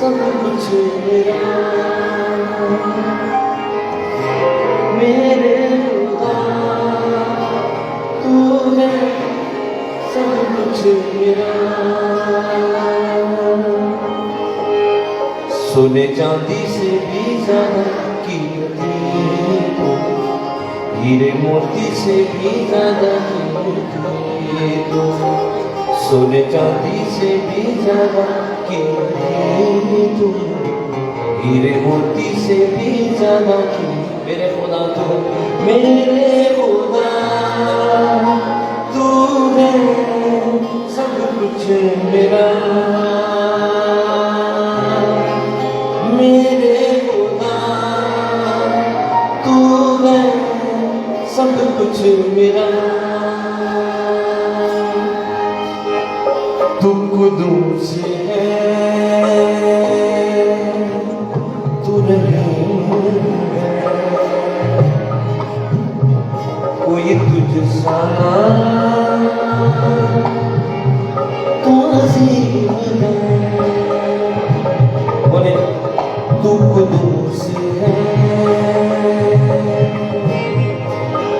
सब कुछ मेरा, मेरे खुदा तू है सब कुछ मेरा। सोने चांदी से भी ज्यादा कीमती तू, हीरे मोती से भी ज्यादा कीमती तू, सोने चांदी से भी ज्यादा कीमती तू, हीरे मोती से भी ज्यादा कीमती मेरे खुदा तू, मेरे खुदा तू है सब कुछ मेरा, मेरे खुदा तू है सब कुछ मेरा। तू कुदूस है तू रहीम है, कोई तुझसा तू अजीम है। बोले तू कुदूस है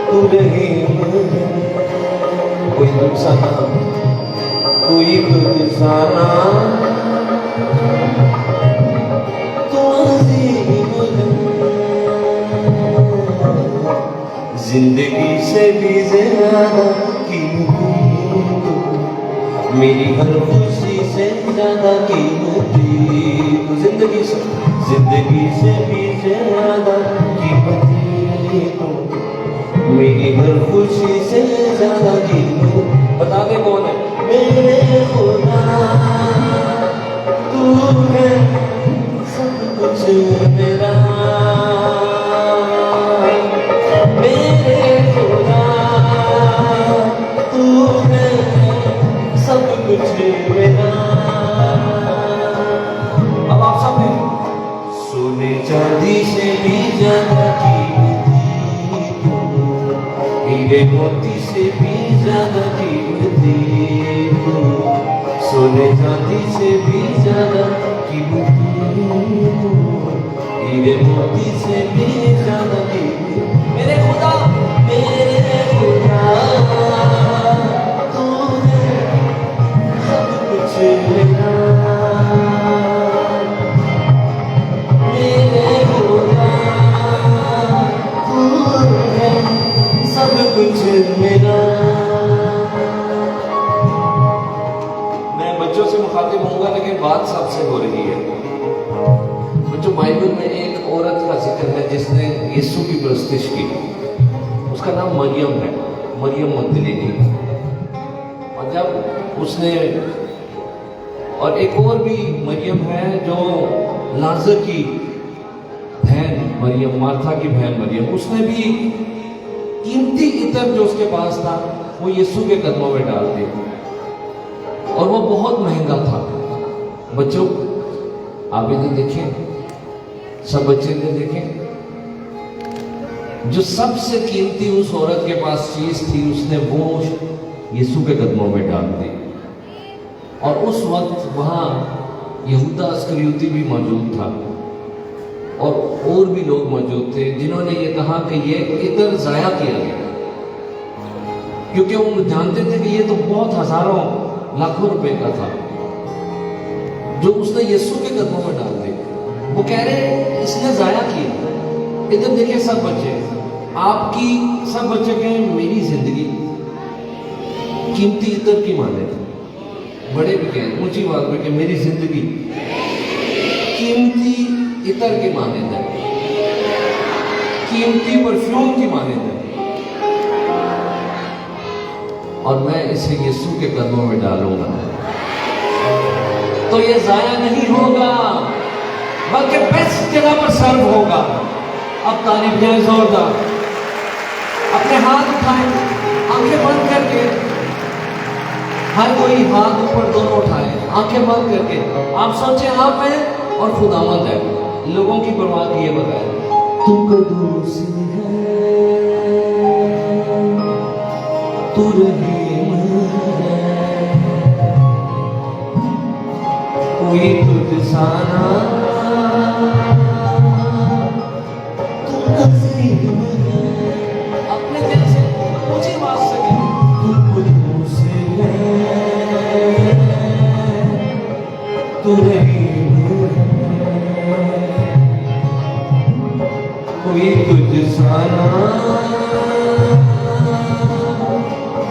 तू रहीम है, कोई तुझसा कोई तुझसा तू अजीम है। जिंदगी से भी ज्यादा कीमती तू, मेरी हर खुशी से ज्यादा कीमती तू, जिंदगी से भी ज्यादा कीमती तू, मेरी हर खुशी से ज्यादा कीमती। बता दे कौन है? मेरे खुदा तू है सब कुछ मेरा, मेरे खुदा तू है सब कुछ मेरा। अब आप सब सोने चांदी से भी ज्यादा कीमती तू, हीरे मोती से भी ज्यादा कीमती तू, सोने चांदी से भी ज्यादा कीमती तू, हीरे मोती से भी ज्यादा कीमती मेरे खुदा, मेरे खुदा तू है सब कुछ मेरा, मेरे खुदा तू है सब कुछ मेरा। मैं बच्चों से मुखातिब होऊंगा लेकिन बात सबसे हो रही है। बच्चों, बाइबल में एक औरत का जिक्र है जिसने यीशु की परस्तिश की, उसका नाम मरियम है, मरियम मगदलीनी। और जब उसने, और एक और भी मरियम है जो लाजर की बहन मरियम, मार्था की बहन मरियम, उसने भी कीमती इत्र जो उसके पास था वो यीशु के कदमों में डाल दिया, और वो बहुत महंगा था। बच्चों, आप इधर देखें, सब बच्चे इधर देखें, जो सबसे कीमती उस औरत के पास चीज थी उसने वो यीशु के कदमों में डाल दी। और उस वक्त वहां यहूदा अस्करियोती भी मौजूद था और भी लोग मौजूद थे जिन्होंने ये कहा कि ये इत्र जाया किया गया, क्योंकि वो जानते थे कि ये तो बहुत हजारों लाखों रुपए का था जो उसने यीशु के कदमों में डाल दिया। वो कह रहे इसने जाया किया। इधर देखिए सब बच्चे, आपकी सब बच्चे कहें मेरी जिंदगी कीमती इत्र की माने थे, बड़े भी कहें ऊंची बात में कि मेरी जिंदगी कीमती इत्र की माने थे, कीमती परफ्यूम की माने थे, और मैं इसे यीशु के कदमों में डालूंगा तो ये जाया नहीं होगा बल्कि बेस्ट जगह पर सर्व होगा। अब तारीफ दें जोरदार, अपने हाथ उठाएं, आंखें बंद करके, हर कोई हाथ ऊपर दोनों उठाए, आंखें बंद करके आप सोचें आप हैं और खुदावंद है, लोगों की परवाह किए बगैर। तू कदूस है, तू रहीम है, कोई तुझसा ना तू नसीब है। अपने दिल से मुझे बात सके तू खुद से है, तू रहीम है। कोई तुझसा ना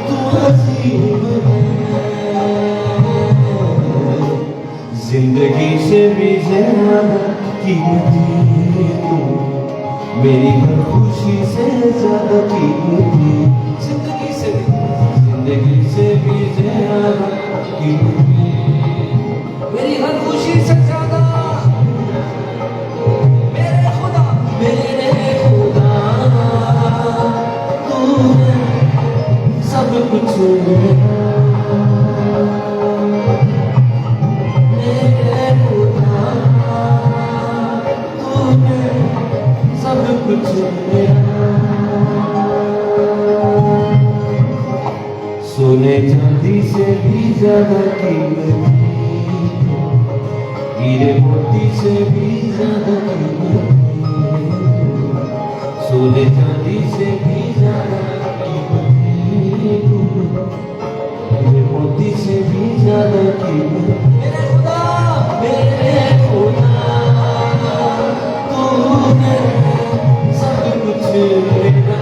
तू नसीब है। जिंदगी से भी ज्यादा कीमती तू, मेरी हर खुशी से ज्यादा कीमती। जिंदगी से भी ज्यादा कीमती, मेरी हर खुशी से ज्यादा। मेरे खुदा तूने सब कुछ सोने चांदी से भी ज्यादा कीमती, हीरे मोती से भी ज्यादा कीमती। सोने चांदी से भी ज्यादा कीमती, हीरे मोती से भी ज्यादा कीमती। मेरे खुदा तूने सब कुछ मेरा।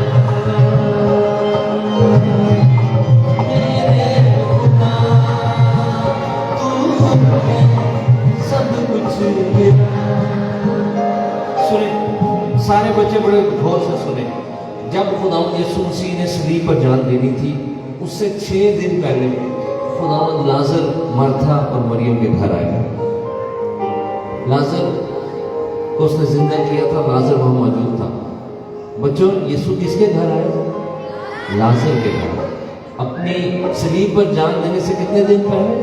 सुने सारे बच्चे बड़े गौर से सुने। जब खुदावंद यीशु मसीह ने सलीब पर जान देनी थी, उससे 6 दिन पहले खुदावंद लाजर, मार्था और मरियम के घर आए। लाजर को उसने जिंदा किया था, लाजर वहां मौजूद था। बच्चों, यीशु किसके घर आए? लाजर के घर। अपनी सलीब पर जान देने से कितने दिन पहले?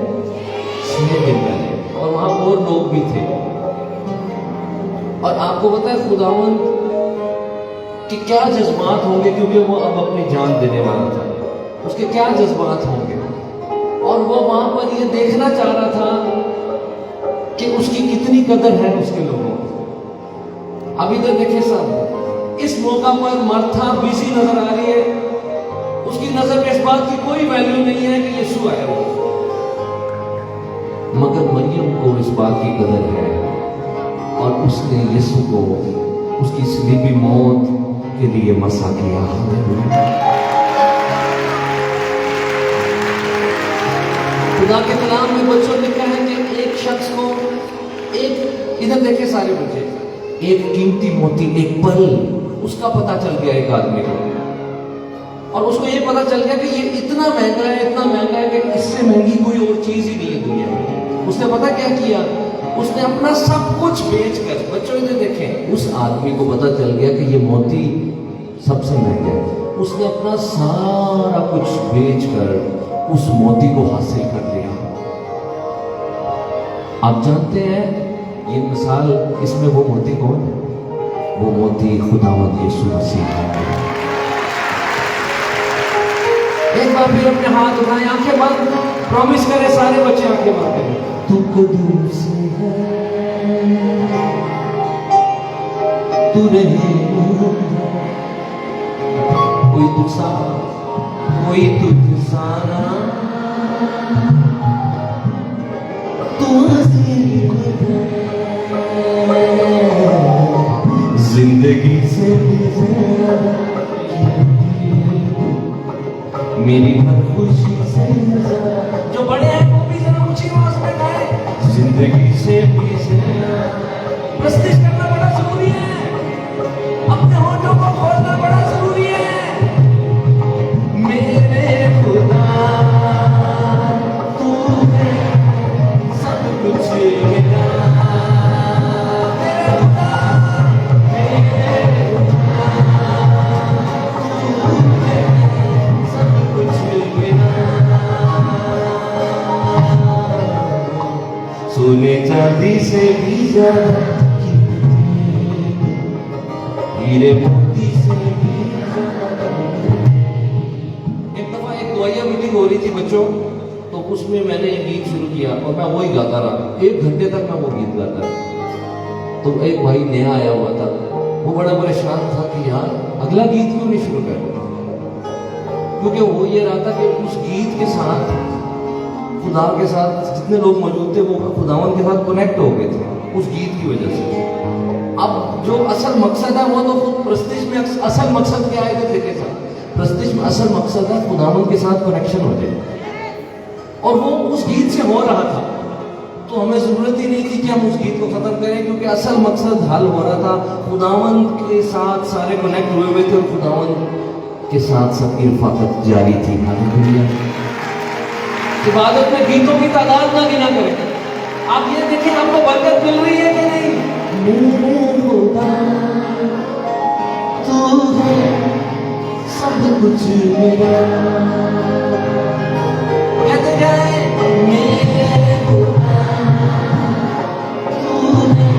6 दिन पहले। और वहां और लोग भी थे। और आपको पता है खुदावंद कि क्या जज्बात होंगे, क्योंकि वो अब अपनी जान देने वाला था। उसके क्या जज्बात होंगे। और वो वहां पर ये देखना चाह रहा था कि उसकी कितनी कदर है उसके लोगों को। अब इधर देखे सब, इस मौका पर मार्था बिजी नजर आ रही है। उसकी नजर में इस बात की कोई वैल्यू नहीं है कि यीशु आया हो। मगर मरियम को इस बात की कदर है, और उसने यीशु को उसकी सलीबी मौत के लिए मसा किया। खुदा के कलाम में बच्चों लिखा है कि एक शख्स को, एक, इधर देखे सारे बच्चे, एक कीमती मोती, एक पल उसका पता चल गया एक आदमी को। और उसको ये पता चल गया कि ये इतना महंगा है, इतना महंगा है कि इससे महंगी कोई और चीज ही नहीं है दुनिया में। उसने पता क्या किया? उसने अपना सब कुछ बेचकर, बच्चों इधर देखें, उस आदमी को पता चल गया कि ये मोती सबसे महंगा है। उसने अपना सारा कुछ बेचकर उस मोती को हासिल कर लिया। आप जानते हैं ये मिसाल, इसमें वो मोती कौन है? वो मोती खुदावंद यीशु मसीह है। एक बार फिर अपने हाथ उठाएं, आंखें बंद, प्रॉमिस करें सारे बच्चे आंखें बंद करें। तू कदूर से है, तू रहीम है। कोई तुझसा ना तू नसीब है। जिंदगी से भी ज्यादा मेरी हर खुशी से ज्यादा। जो बड़े हैं वो भी जरा ऊंची आवाज में गाएं। जिंदगी से भी ज्यादा। प्रस्तिश करना बड़ा जरूरी है, अपने होठों को खोलना बड़ा जरूरी है। मेरे खुदा तू है सब कुछ मेरा। सोने चांदी से भी ज्यादा हीरे मोती से भी ज्यादा। एक दफा एक दुआया मीटिंग हो रही थी बच्चों, तो उसमें मैंने एक गीत शुरू किया और मैं वही गाता रहा, 1 घंटे तक मैं वो गीत गाता रहा। तो एक भाई नया आया हुआ था, वो बड़ा परेशान था कि यार अगला गीत क्यों नहीं शुरू कर, क्योंकि वो ये रहा था कि उस गीत के साथ खुदा के साथ जितने लोग मौजूद थे वो खुदावन के साथ कनेक्ट हो गए थे उस गीत की वजह से। अब जो असल मकसद है वो तो खुद प्रस्तिश में असल मकसद क्या है, लिखे था प्रस्तिश में असल मकसद है खुदावन के साथ कनेक्शन हो जाए, और वो उस गीत से हो रहा था। तो हमें जरूरत ही नहीं थी कि हम उस गीत को खत्म करें, क्योंकि असल मकसद हल हो रहा था। खुदावन के साथ सारे कनेक्ट हुए हुए थे और खुदावन के साथ सबकी रफाकत जारी थी। हालेलुया। इबादत में गीतों की तादाद ना गिना करें। आप ये देखिए आपको बरकत मिल रही है कि नहीं। मेरे खुदा तू है सब कुछ मेरा, कहते जाए मेरे खुदा तू है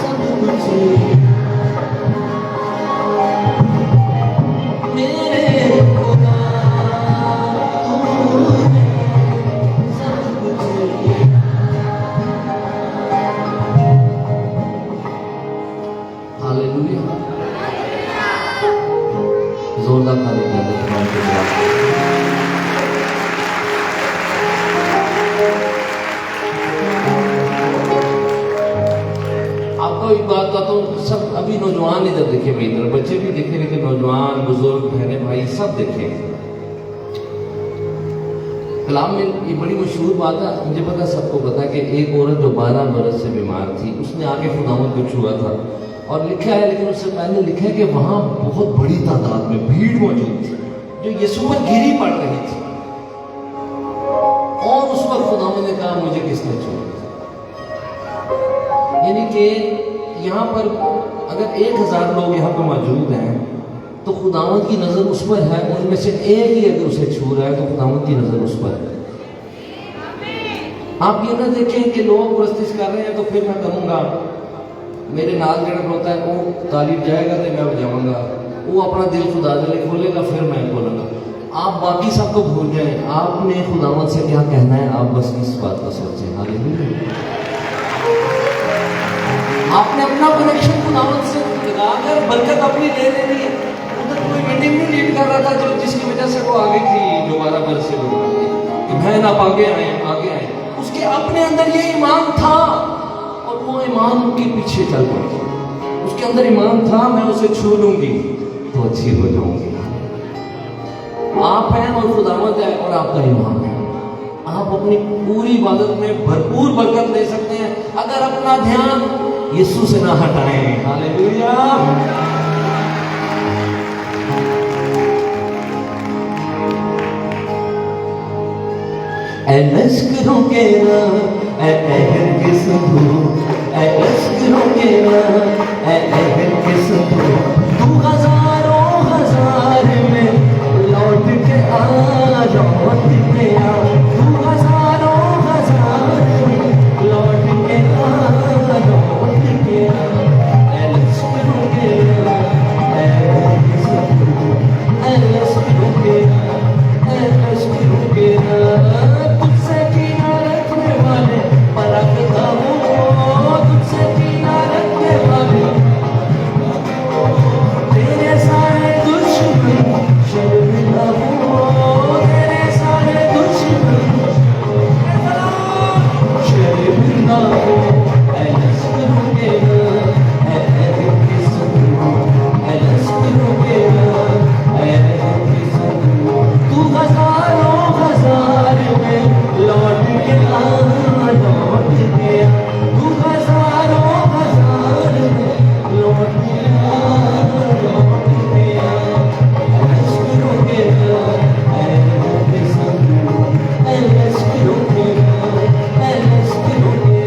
सब कुछ मेरे खुदा तू है सब कुछ। हालेलुया। जोरदार ताली बजाएं। आपको एक बात बताता हूँ, सब अभी नौजवान इधर देखे, मेरी तरफ बच्चे भी देखे, लेकिन नौजवान बुजुर्ग बहने भाई सब देखे। कलाम में ये बड़ी मशहूर बात है, मुझे पता सबको पता है कि एक औरत जो 12 बरस से बीमार थी, उसने आके खुदावंद को छुआ था और लिखा है, लेकिन उससे पहले लिखा है कि वहां बहुत बड़ी तादाद में भीड़ मौजूद थी जो यीशु पर गिरी पड़ रही थी, और उस वक्त खुदावंद ने कहा मुझे किसने छुआ। यानी कि यहाँ पर अगर 1000 लोग यहाँ पर मौजूद हैं तो खुदावंद की नजर उस पर है, उनमें से एक ही अगर उसे छू रहा है तो खुदावंद की नजर उस पर है। आप ये ना देखें कि लोग प्रस्तिश कर रहे हैं तो फिर मैं कहूँगा मेरे नाल जड़ा होता है वो तालीब जाएगा तो मैं बजाऊंगा, वो अपना दिल खुदा के लिए खोलेगा फिर मैं बोलूँगा। आप बाकी सबको भूल जाएं, आपने खुदावंद से क्या कहना है, आप बस इस बात को सोचें। हालेलुया। आपने अपना कनेक्शन खुदावंद से लगाकर बरकत अपनी ले लेनी है। उधर कोई मीटिंग नहीं लीड कर रहा था जो जिसकी वजह से वो आगे थी, जो 12 वर्ष से लोग कि बहन आप आगे आए, उसके अपने अंदर ये ईमान था और वो ईमान के पीछे चल पड़ी। उसके अंदर ईमान था मैं उसे छू लूंगी तो अच्छी हो जाऊंगी। आप हैं और खुदावंद है और आपका ईमान है, आप अपनी पूरी इबादत में भरपूर बरकत ले सकते हैं अगर अपना ध्यान यीशु से ना हटाएं। हालेलुया। लश्करों के के संधू, लश्करों के के संधू, तू हजारों हजार में लौट के आ, लौट के आ, तू हजारों हजार में लौट के आ, लौट के आ। लश्करों के संधू, लश्करों के लश्करों के तुझसे कीना रखने वाले परखता हूँ, तुझसे कीना रखने वाले तेरे सारे दुश्मन शर्मिंदा हूँ, तेरे सारे दुश्मन शर्मिंदा हूँ। लश्करों के लश्करों के तू हजारों हजार में लौट के आ, लौट के आ, तू हजारों हजार में लौट के आ, लौट के आ। लश्करों के लश्करों के लश्करों के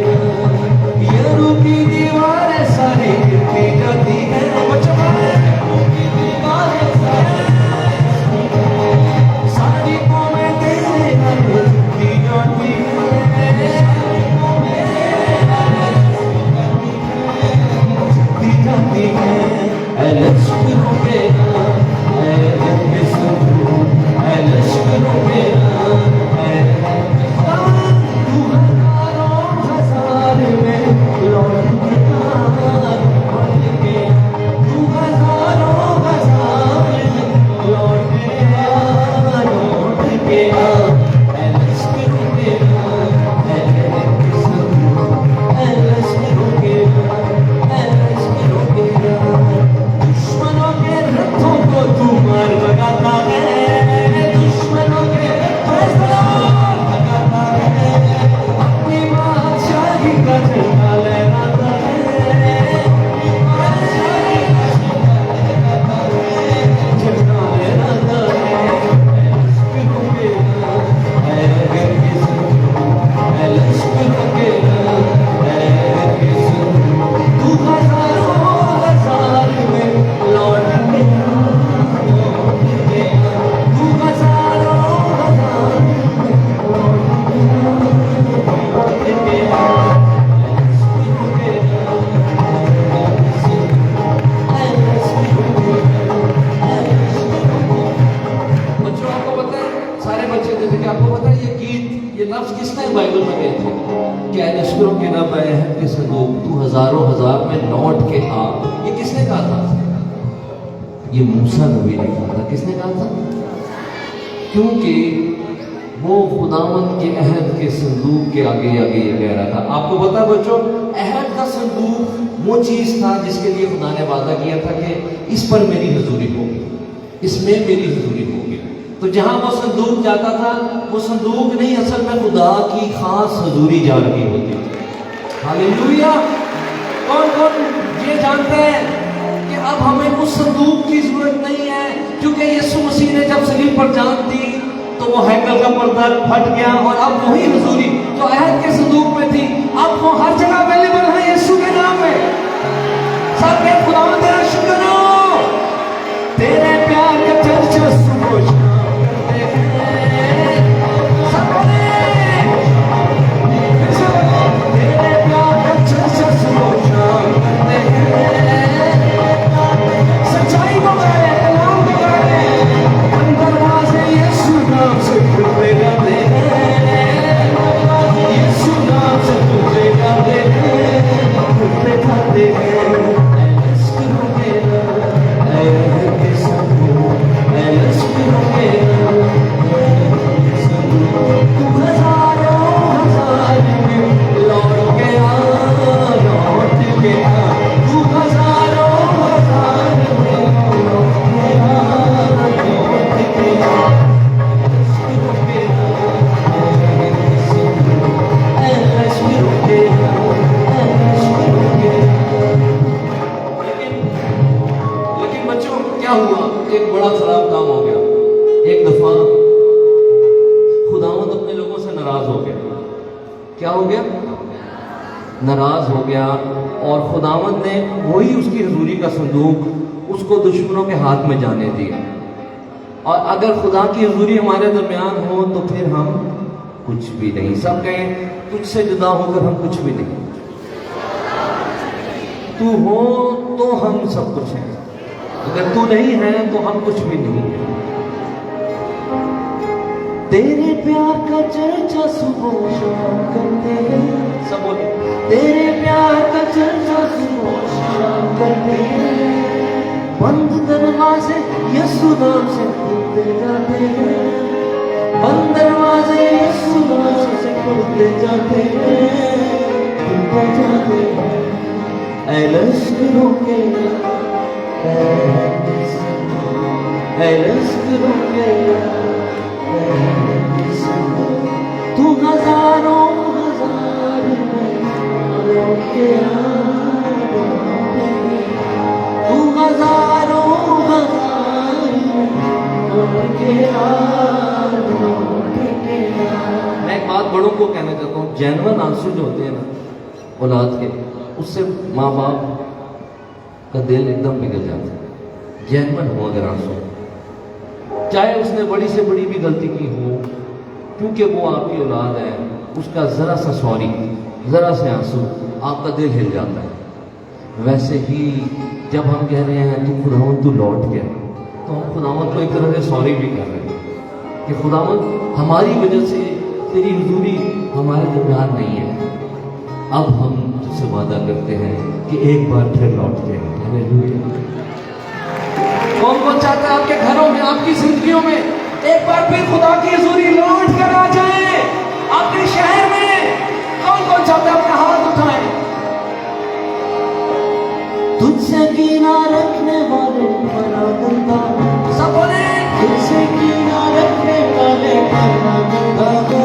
किसने बाइबल में गए थे? क्या लश्करों के रब है कि संदूक तू हजारों हजार में लौट के आ, ये किसने कहा था? ये मूसा नबी ने कहा था। किसने कहा था? क्योंकि वो खुदावंद के अहद के संदूक के आगे आगे ये कह रहा था। आपको पता बच्चों, अहद का संदूक वो चीज था जिसके लिए खुदा ने वादा किया था कि इस पर मेरी हजूरी होगी, इसमें मेरी हजूरी होगी। तो जहां वो संदूक जाता था, वो संदूक नहीं, असल में खुदा की खास हजूरी जा रही होती थी। हालेलुया। कौन कौन ये जानते हैं कि अब हमें उस संदूक की जरूरत नहीं है, क्योंकि यीशु मसीह ने जब सलीब पर जान दी तो वो हैकल का पर्दा फट गया और अब वही हजूरी जो अहद के संदूक में थी, अब वो हर जगह अवेलेबल है यीशु के नाम में। सबके खुदा तेरा शुक्र हो, तेरे प्यार का चर्चा सुबह शाम करते हैं। सबने तेरे प्यार का चर्चा सुबह शाम करते हैं। सच्चाई को गाए, कलाम को गाए, दरवाजे यीशु नाम से खुलते जाते हैं, यीशु नाम से खुलते जाते हैं, खुलते जाते हैं। एक बड़ा खराब काम हो गया। एक दफा खुदावंद अपने लोगों से नाराज हो गया। क्या हो गया? नाराज हो गया। और खुदावंद ने वही उसकी हजूरी का संदूक उसको दुश्मनों के हाथ में जाने दिया। और अगर खुदा की हजूरी हमारे दरमियान हो तो फिर हम कुछ भी नहीं। सब कहें, तुझसे जुदा होकर हम कुछ भी नहीं। तू हो तो हम सब कुछ हैं, अगर तू नहीं है तो हम कुछ भी नहीं है। तेरे प्यार का चर्चा सुबह शाम करते हैं। सब बोले, तेरे प्यार का चर्चा सुबह शाम करते हैं। बंद दरवाजे यीशु नाम से खुलते जाते हैं, बंद दरवाजे यीशु नाम से खुलते जाते हैं, खुलते जाते हैं। ऐ लश्करों के तू हजारों हजार तू हजारों मैं एक बात बड़ों को कहना चाहता हूँ, जेन्युइन आंसू जो होते हैं ना औलाद के, उससे माँ बाप का दिल एकदम पिघल जाता है। जेन्युइन हो अगर आंसू, चाहे उसने बड़ी से बड़ी भी गलती की हो, क्योंकि वो आपकी औलाद है, उसका जरा सा सॉरी, जरा से आंसू, आपका दिल हिल जाता है। वैसे ही जब हम कह रहे हैं तू खुदावंद तू लौट गया, तो हम खुदावंद को एक तरह से सॉरी भी कर रहे हैं कि खुदावंद हमारी वजह से तेरी हुजूरी हमारे दरमियान नहीं है। अब हम तुझसे वादा करते हैं कि एक बार फिर लौट के हालेलुया। कौन कौन चाहता है आपके घरों में, आपकी जिंदगियों में एक बार फिर खुदा की हुजूरी लौट कर आ जाए? आपके शहर में कौन कौन चाहता है? अपना हाथ उठाएं। तुझसे कीना रखने वाले बड़ा गंदा, सब बोले तुझसे कीना रखने वाले बड़ा गंदा हो,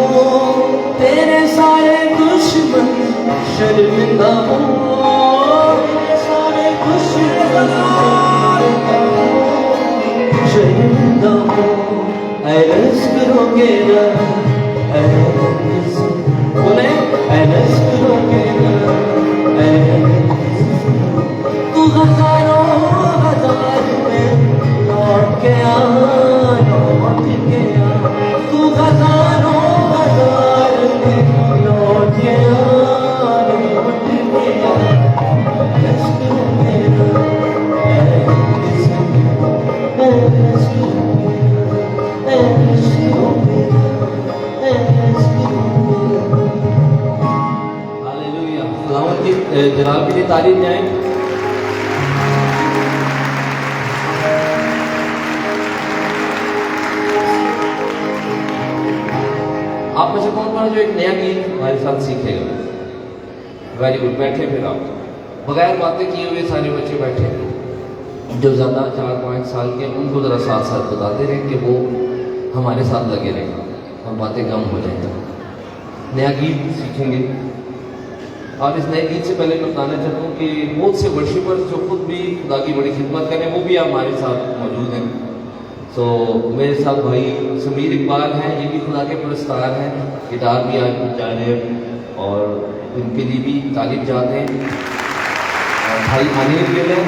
तेरे सारे दुश्मन शर्मिंदा हो, तेरे सारे दुश्मन शर्मिंदा हो। ऐलस करोगे ना, बोले ऐलस करोगे ना, तू हजारों हजार में लौट के आ, लौट के आ, तू हजारों हजार में लौट के आ, लौट के आ। ऐलस करोगे ना, ऐलस करोगे ना, ऐलस करोगे ना, ऐलस जनाब के लिए तारीफ जाए। आप में से कौन कौन जो एक नया गीत हमारे साथ सीखेगा? वेरी गुड, बैठे फिर आप बगैर बातें किए हुए सारे बच्चे बैठे, जो ज़्यादा 4-5 साल के उनको ज़रा साथ साथ बताते रहे कि वो हमारे साथ लगे रहें और बातें कम हो जाएंगी। नया गीत सीखेंगे और इस नए गीत से पहले मैं बताना चाहता हूँ कि बहुत से वर्शिपर्स जो खुद भी खुदा की बड़ी खिदमत करें वो भी हमारे साथ मौजूद हैं। तो मेरे साथ भाई समीर इकबाल हैं, ये भी खुदा के पुरस्कार हैं, गिटार भी आज बजा रहे हैं और उनके लिए भी तारीफ जाते हैं। और भाई अनिल गिल हैं,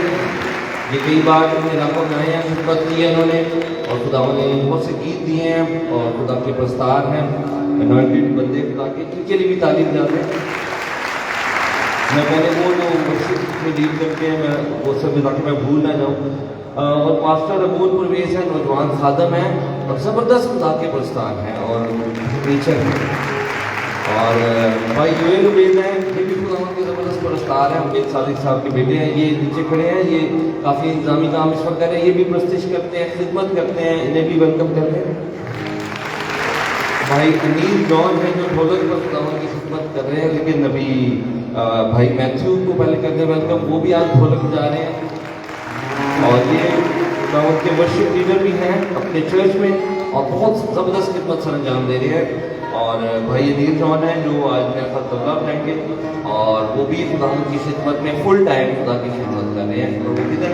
ये कई बार इन इलाकों में आए हैं, खिदमत की है उन्होंने और खुदा ने बहुत से गीत दिए हैं और खुदा के पुरस्कार हैं, अनॉइंटेड बंदे खुदा के, इनके लिए भी तारीफ जाते हैं। मैं पहले वो जो मस्जिद में डील करके हैं मैं वो सब ताकि मैं भूल ना जाऊँ। और पास्टर अबूल परवेज है, नौजवान खादम हैं और ज़बरदस्त खुदा के पुरस्कार हैं और टीचर हैं। और भाई यूएल उबैद हैं, ये भी खुदा के ज़बरदस्त पुरस्कार हैं। उबैद सादिक साहब के बेटे हैं, ये नीचे खड़े हैं, ये काफ़ी इंतजामी काम इस वक्त कर रहे हैं, ये भी प्रस्तिश करते हैं, खिदमत करते हैं, इन्हें भी वेलकम करते हैं। भाई अनील जॉन है जो ढोलक पर खुदा की खिदमत कर रहे हैं, लेकिन अभी भाई मैथ्यू को पहले करते हैं वेलकम, वो भी आज ढोलक बजा रहे हैं। और ये उनके वर्शिप लीडर भी हैं अपने चर्च में और बहुत ज़बरदस्त खिदमत सर अंजाम दे रहे हैं। और भाई अनील जॉन है जो आज मेरे साथ तबला बनाएंगे और वो भी खुदा की खिदमत में फुल टाइम खुदा की खिदमत कर रहे हैं। तो वो किधर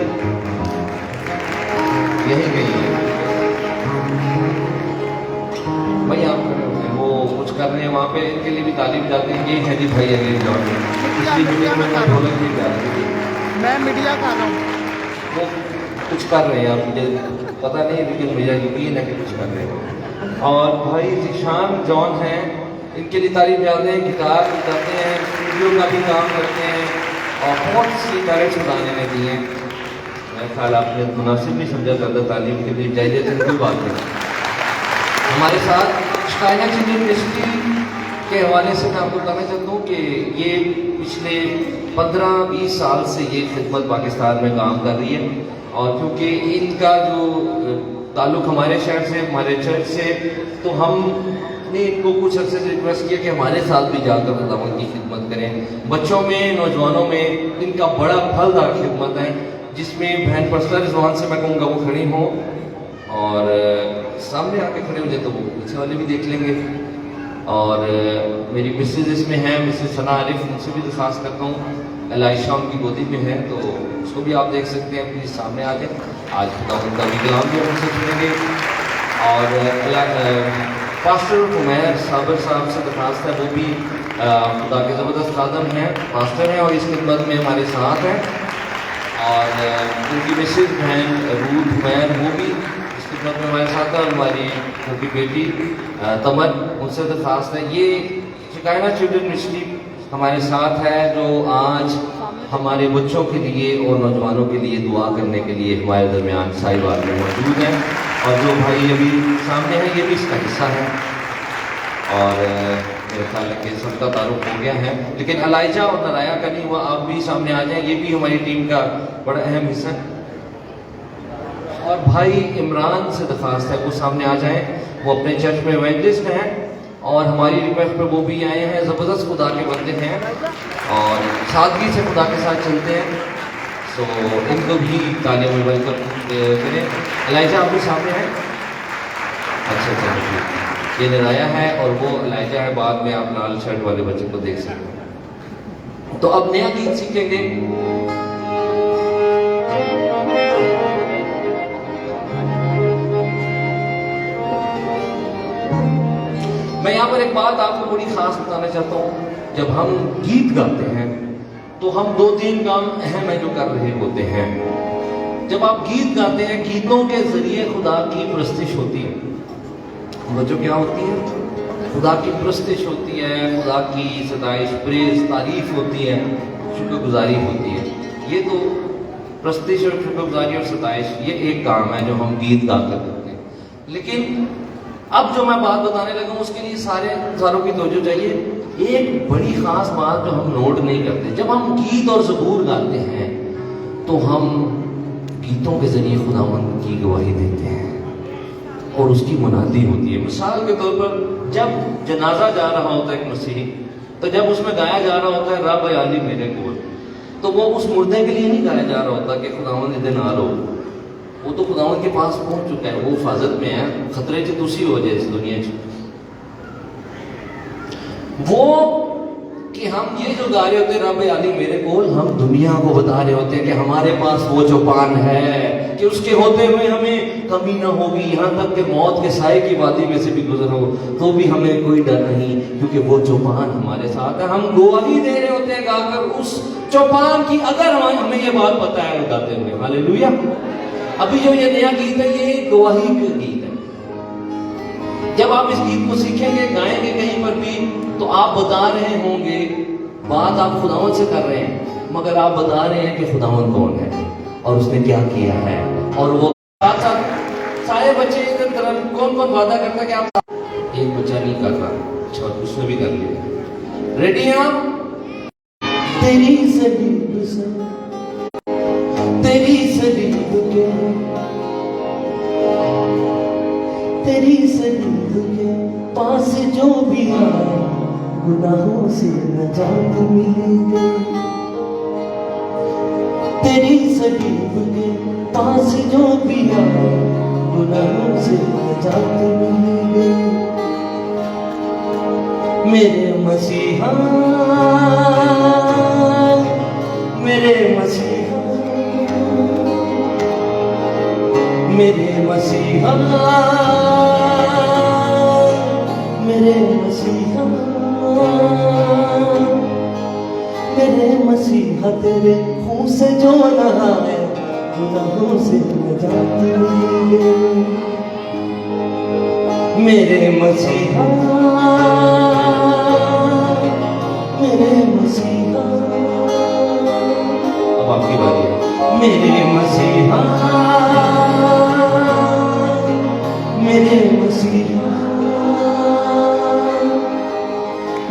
यही गई है भाई, आप वो कुछ कर रहे हैं वहाँ पे, इनके लिए भी तालीम जाते हैं। ये है जी भाई अनिल जॉन, पिछली मीटिंग में मैं ढोलक भी गा रही थी, मैं मीडिया का रहा हूँ, वो कुछ कर रहे हैं, आप मुझे पता नहीं लेकिन मुझे यकीन है कि कुछ कर रहे हैं। और भाई जिशान जॉन हैं, इनके लिए तारीफ जाते हैं, गिटार बजाते हैं, स्टूडियो का भी काम करते हैं और बहुत सी टैलेंट्स बनाने में दिए हैं। मेरा ख्याल आपने मुनासिब नहीं समझा ज़्यादा तालीम के लिए जायज़ कोई बात नहीं। हमारे साथ शाइना चिल्ड्रन मिनिस्ट्री के हवाले से मैं आपको बताना चाहता हूँ कि ये पिछले 15-20 साल से ये खिदमत पाकिस्तान में काम कर रही है और क्योंकि इनका जो ताल्लुक़ हमारे शहर से, हमारे चर्च से, तो हमने इनको कुछ अर्से से रिक्वेस्ट किया कि हमारे साथ भी जाकर खुदावंद की खिदमत करें। बच्चों में, नौजवानों में इनका बड़ा फलदार खिदमत है, जिसमें बहन पर्सनल रिजवान से मैं कहूँगा वो खड़ी हों और सामने आके खड़े हो जाए तो वो पीछे वाले भी देख लेंगे। और मेरी मिसेज इसमें है, मिसेज सना आरिफ, उनसे भी दरख्वास्त करता हूँ, एलाइशा उनकी गोदी में है तो उसको भी आप देख सकते हैं, प्लीज़ सामने आ जाए। आज उनका भी कलाम भी उनसे सुनेंगे। और पास्टर उमैर साबर साहब से दरख्वास्त है, वो भी खुदा के ज़बरदस्त खादम हैं, पास्टर हैं और इस खिदमत में हमारे साथ हैं। और उनकी मिसेज बहन रूथ उमैर वो भी इस खिदमत में हमारे साथ है, हमारी उनकी बेटी तमन, उनसे दरख्वास्त है। ये शिकायना चिल्ड्रन मिनिस्ट्री हमारे साथ है जो आज हमारे बच्चों के लिए और नौजवानों के लिए दुआ करने के लिए हमारे दरमियान साहिबाल में मौजूद हैं। और जो भाई अभी सामने है ये भी इसका हिस्सा है और मेरे ख्याल है कि सबका तारुफ हो गया है, लेकिन अलाइजा और नराया का नहीं हुआ, आप भी सामने आ जाएं, ये भी हमारी टीम का बड़ा अहम हिस्सा है। और भाई इमरान से दरख्वास्त है वो सामने आ जाएं, वो अपने चर्च में इवेंजलिस्ट हैं और हमारी रिक्वेस्ट पर वो भी आए हैं, ज़बरदस्त खुदा के बंदे हैं और सादगी से खुदा के साथ चलते हैं। तो इनको भी तालियों में वेलकम करें। अलाइजा आप भी सामने हैं? अच्छा, ये नराया है और वो अलाइजा है, बाद में आप लाल शर्ट वाले बच्चे को देख सकते हैं। तो अब नया गीत सीखेंगे। मैं यहाँ पर एक बात आपको बड़ी खास बताना चाहता हूँ, जब हम गीत गाते हैं तो हम 2-3 काम अहम है जो कर रहे होते हैं। जब आप गीत गाते हैं, गीतों के जरिए खुदा की प्रस्तिश होती है। बच्चों क्या होती है? खुदा की प्रस्तिश होती है, खुदा की सताइश, प्रेज, तारीफ होती है, शुक्रगुजारी होती है। ये तो प्रस्तिश और शुक्रगुजारी और सताइश ये एक काम है जो हम गीत गाकर करते हैं। लेकिन अब जो मैं बात बताने लगा हूं उसके लिए सारों की तवज्जो चाहिए। एक बड़ी खास बात जो हम नोट नहीं करते, जब हम गीत और ज़बूर गाते हैं तो हम गीतों के जरिए खुदावंद की गवाही देते हैं और उसकी मुनादी होती है। मिसाल के तौर पर जब जनाजा जा रहा होता है एक मसीही, तो जब उसमें गाया जा रहा होता है रब आली मेरे कोल, तो वो उस मुर्दे के लिए नहीं गाया जा रहा होता कि खुदावंद इधर ना लो, वो तो खुदावंद के पास पहुंच चुका है, वो हिफाजत में है, खतरे से तुसी हो जाए इस दुनिया से। वो कि हम ये जो गा रहे होते रब आली मेरे कोल, हम दुनिया को बता रहे होते हैं कि हमारे पास वो चौपान है कि उसके होते हुए हमें कमी ना होगी, यहाँ तक कि मौत के साए की वादी में से भी गुजरो तो भी हमें कोई डर नहीं, क्योंकि वो चौपान हमारे साथ है। हम गवाही दे रहे होते हैं गाकर उस चौपान की, अगर हमें ये बात पता है गाते हुए। हालेलुया। अभी जो ये नया गीत है ये गवाही का गीत है। जब आप इस गीत को सीखेंगे, गाएंगे कहीं पर भी, तो आप बता रहे होंगे, बात आप खुदावंद से कर रहे हैं, मगर आप बता रहे हैं कि खुदावंद कौन है और उसने क्या किया है। और वो सारे बच्चे इधर तरफ कौन कौन वादा करता है कि आप, एक बच्चा नहीं कर रहा, अच्छा उसने भी कर लिया। रेडी हैं आप? तेरी सलीब से, तेरी सलीब के, तेरी सलीब के पास जो भी आए गुनाहों से नजात मिलेगी। तेरी सलीब के पास जो भी आए गुनाहों से नजात मिलेगी। मेरे मसीहा, मेरे मसीहा, मेरे मसीहा, मेरे मसीहा, मेरे मसीहा, तेरे खून से जो नहाए गुनाहों से नजात मिलेगी। मेरे मसीहा, मेरे मसीहा, अब आपकी बारी है। मेरे मसीहा, मेरे मसीहा,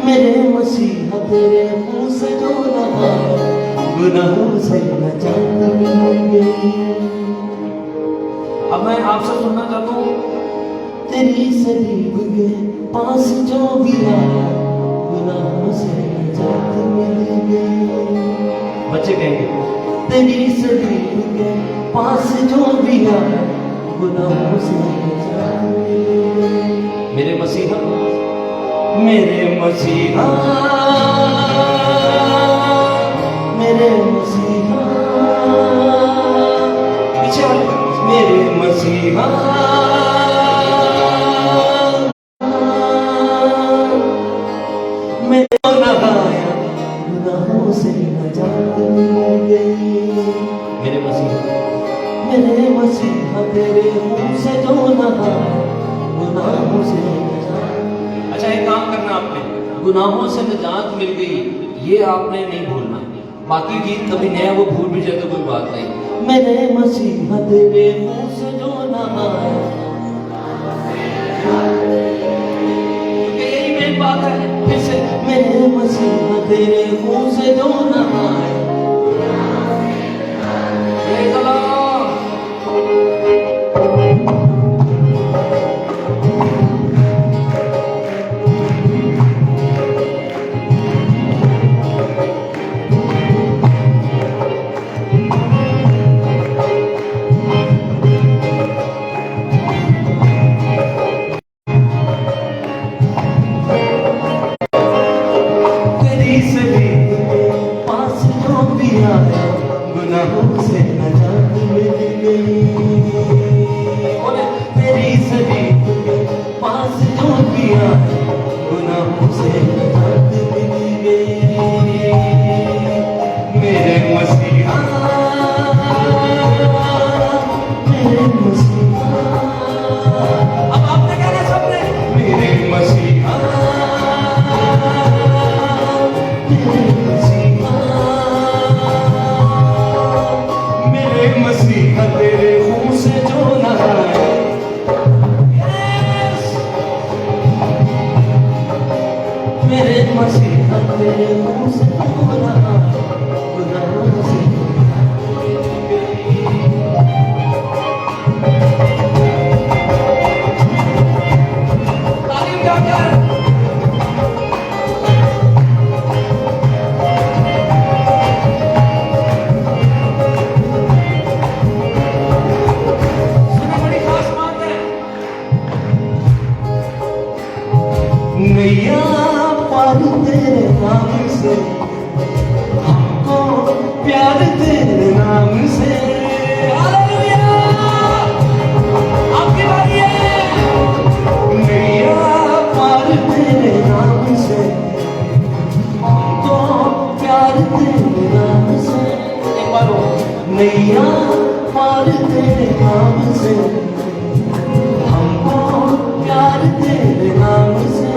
मेरे मसीहा, तेरे मुंह से जो नहाए गुनाहों से नजात मिलेगी। अब मैं आपसे सुनना चाहता हूँ, तेरी सलीब के पास जो भी आए गुनाहों से नजात मिलेगी। बच्चे कहेंगे, तेरी सलीब के पास जो भी आए गुनाहों से नजात मिलेगी। मेरे मसीहा, मेरे मसीहा, मेरे मसीहा, पीछे वाले, मेरे मसीहा, मैं तो नहाया गुनाहों से नजात मिलेगी। मेरे मसीहा, मेरे मसीहा, तेरे मुंह से जो नहाया गुनाहों से नजात। अच्छा एक काम करना आपने, गुनाहों से नजात मिल गई ये आपने नहीं भूलना, बाकी गीत कभी नया वो भूल भी जाए तो कोई बात नहीं। मेरे मसीहा, तेरे मुंह से जो नहाया, यही मेन बात है। फिर से, मेरे मसीहा, तेरे मुंह से जो नहाया, गुनाहों से नजात मिलेगी। तेरी सलीब के पास जो भी आए गुनाहों से नजात मिलेगी। मेरे मसीहा, मेरे मसीहा, अब आपने कहना सबने, मेरे मसीहा, मेरे मसीहा, मेरे मसीहा, तेरे खून से जो नहाए, मसीहा तेरे मुंह से बोला गुनाहों से तालीम गाकर नैया पार तेरे नाम से हमको प्यार तेरे नाम से हालेलुया आपकी बारी है नैया पार तेरे नाम से हमको प्यार तेरे नाम से एक बार नैया पार तेरे नाम से हमको प्यार तेरे नाम से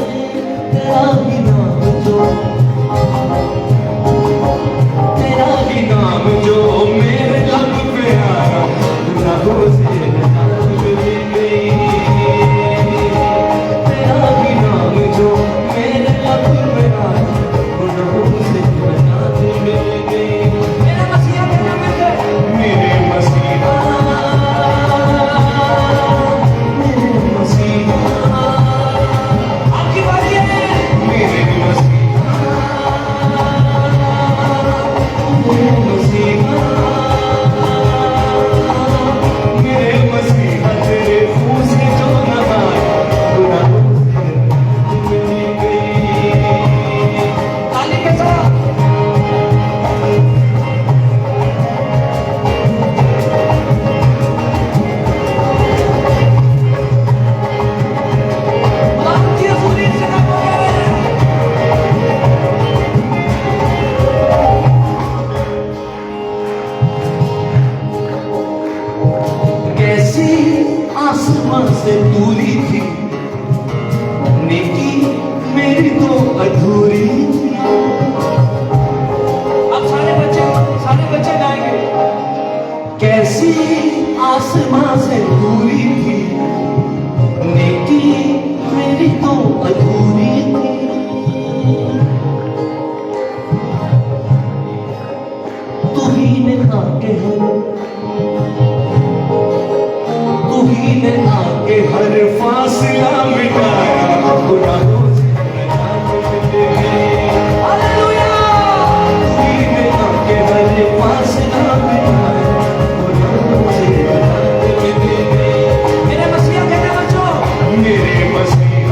तेरा ही नाम जो मेरे लब पे आया गुनाहों से मिल गई तेरा ही नाम जो मेरे लब पे आया गुनाहों से मिल गई मेरे मसीहा मेरे मसीहा आसमां से दूरी थी नेकी मेरी तो अधूरी अब सारे बच्चे गाएंगे कैसी आसमां से दूरी थी नेकी मेरी तो अधूरी थी तू ही ने आके आके हर फासला मिटाया गुनाहों से हालेलुया तूने आके हर फासला मिटाया गुनाहों से मेरे मसीहा कहने बच्चों मेरे मसीहा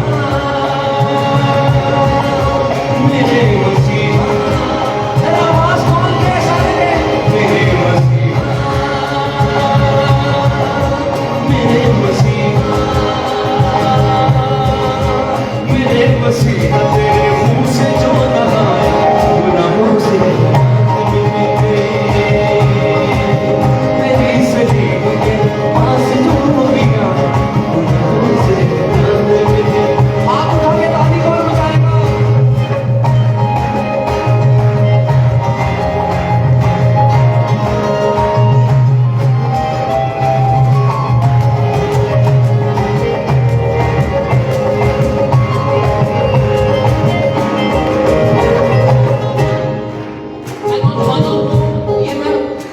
तेरा आवाज खोल के सारे मेरे मसीहा मसीहा तेरे मुंह से जो नहाया गुनाहों से तेरी सलीब के पास जो गया गुनाहों से हाथ उठा के ताली कौन बजाएगा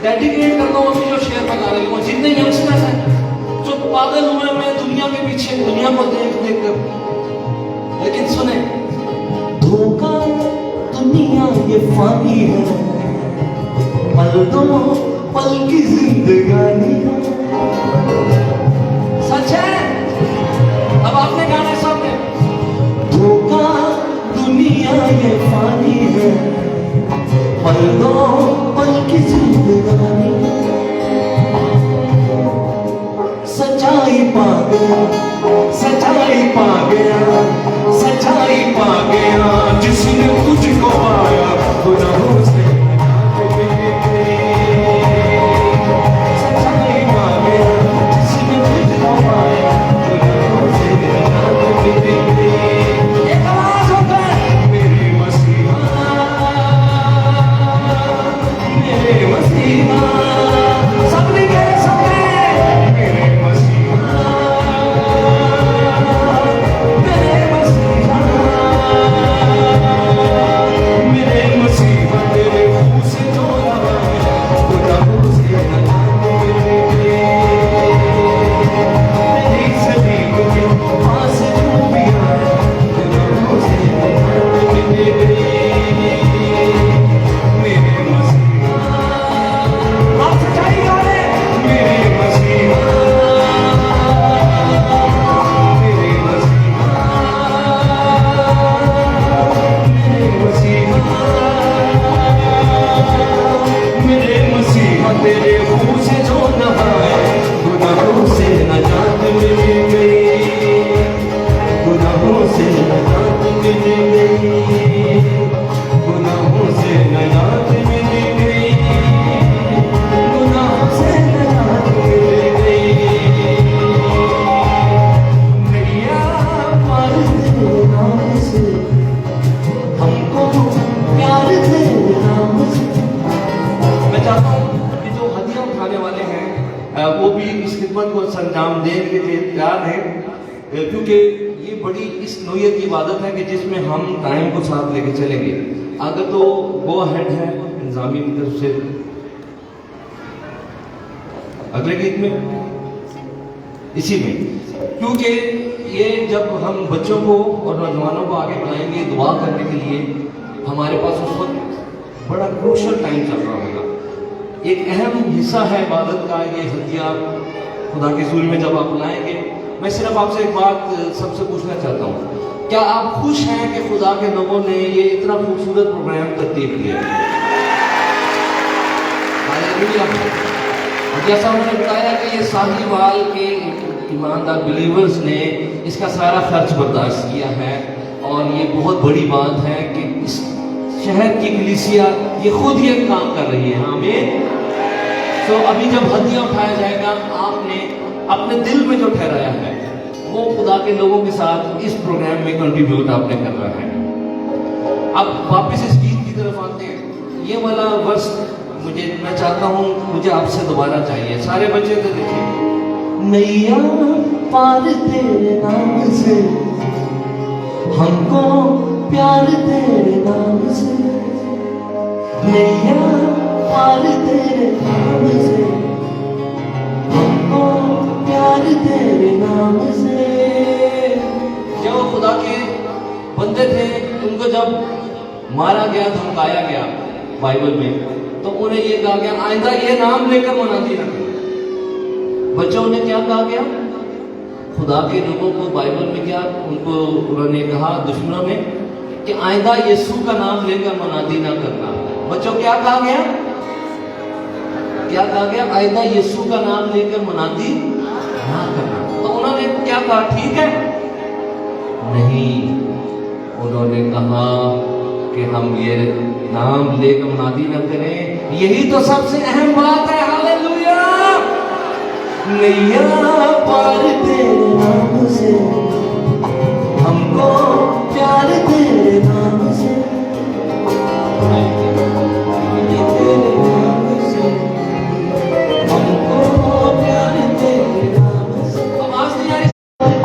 डेडिकेट करता हूँ अभी जो शेयर बना रही हूँ जितने यंगस्टर्स हैं जो पागल हुए मैं दुनिया के पीछे दुनिया को देख कर लेकिन सुने धोखा दुनिया ये फानी है पल दो पल की जिंदगानी है सच है अब आपने गाना सामने धोखा दुनिया ये फानी है पल दो पल की जिंदगानी सच्चाई पा गया जिसने तुझको पाया गुनाहों से सच्चाई पा गया जिसने तुझको पाया गुनाहों से एक आवाज होकर मेरे मसीहा सबने मेरे मसीहा मेरे मसीहा मेरे मसीहा तेरे खून से जो नहाए, गुनाहों से नजात मिल गई, गुनाहों से नजात मिल गई, गुनाहों से नजात मिल गई, गुनाहों से नजात मिल गई। नैया पार तेरे नाम से, हमको प्यार तेरे नाम से। मैं चाहता हूँ कि जो हदिया उठाने वाले हैं वो भी इस खिदमत को संजाम देने के लिए तैयार हैं, क्योंकि ये बड़ी इस नौयत की इबादत है कि जिसमें हम टाइम को साथ लेके चलेंगे। अगर तो गो अहेड है इंतजामिया की तरफ से अगले गीत में, इसी में, क्योंकि ये जब हम बच्चों को और नौजवानों को आगे बढ़ाएंगे दुआ करने के लिए, हमारे पास उस वक्त बड़ा क्रूशल टाइम चल रहा होगा। एक अहम हिस्सा है इबादत का ये हदिया खुदा के हुजूर में जब आप लाएंगे। मैं सिर्फ आपसे एक बात सबसे पूछना चाहता हूँ, क्या आप खुश हैं कि खुदा के लोगों ने ये इतना खूबसूरत प्रोग्राम तरतीब किया? और जैसा उन्होंने बताया कि ये साहिवाल के ईमानदार बिलीवर्स ने इसका सारा खर्च बर्दाश्त किया है, और ये बहुत बड़ी बात है कि इस शहर की कलीसिया ये खुद ये काम कर रही है। आमीन। तो अभी जब हदिया उठाया जाएगा, आपने अपने दिल में जो ठहराया है वो खुदा के लोगों के साथ इस प्रोग्राम में कंट्रीब्यूट आपने करना है। अब वापस इस गीत की तरफ आते हैं। ये वाला वर्ष मैं चाहता हूँ, मुझे आपसे दोबारा चाहिए। सारे बच्चे तो देखिए, नैया पार तेरे नाम से, हमको प्यार तेरे नाम से, नैया पार तेरे नाम से, हमको प्यार तेरे नाम से। जो खुदा के बंदे थे उनको जब मारा गया, धमकाया गया बाइबल में, तो उन्हें ये कहा गया आइंदा ये नाम लेकर मनाती ना। बच्चों ने क्या कहा गया? खुदा के लोगों को बाइबल में क्या उनको उन्होंने कहा, दुश्मनों ने, कि आइंदा यीशु का नाम लेकर मनादी ना करना। बच्चों क्या कहा गया? क्या कहा गया? आइंदा यीशु का नाम लेकर मनादी ना करना। तो उन्होंने क्या कहा? ठीक है? नहीं, उन्होंने कहा कि हम ये नाम लेकर मनादी ना करें। यही तो सबसे अहम बात है। हालेलुया। नैया पार तेरे नाम से, हमको प्यार तेरे नाम से, तेरे नाम से, हमको प्यार तेरे नाम से। आवाज नहीं आ रही?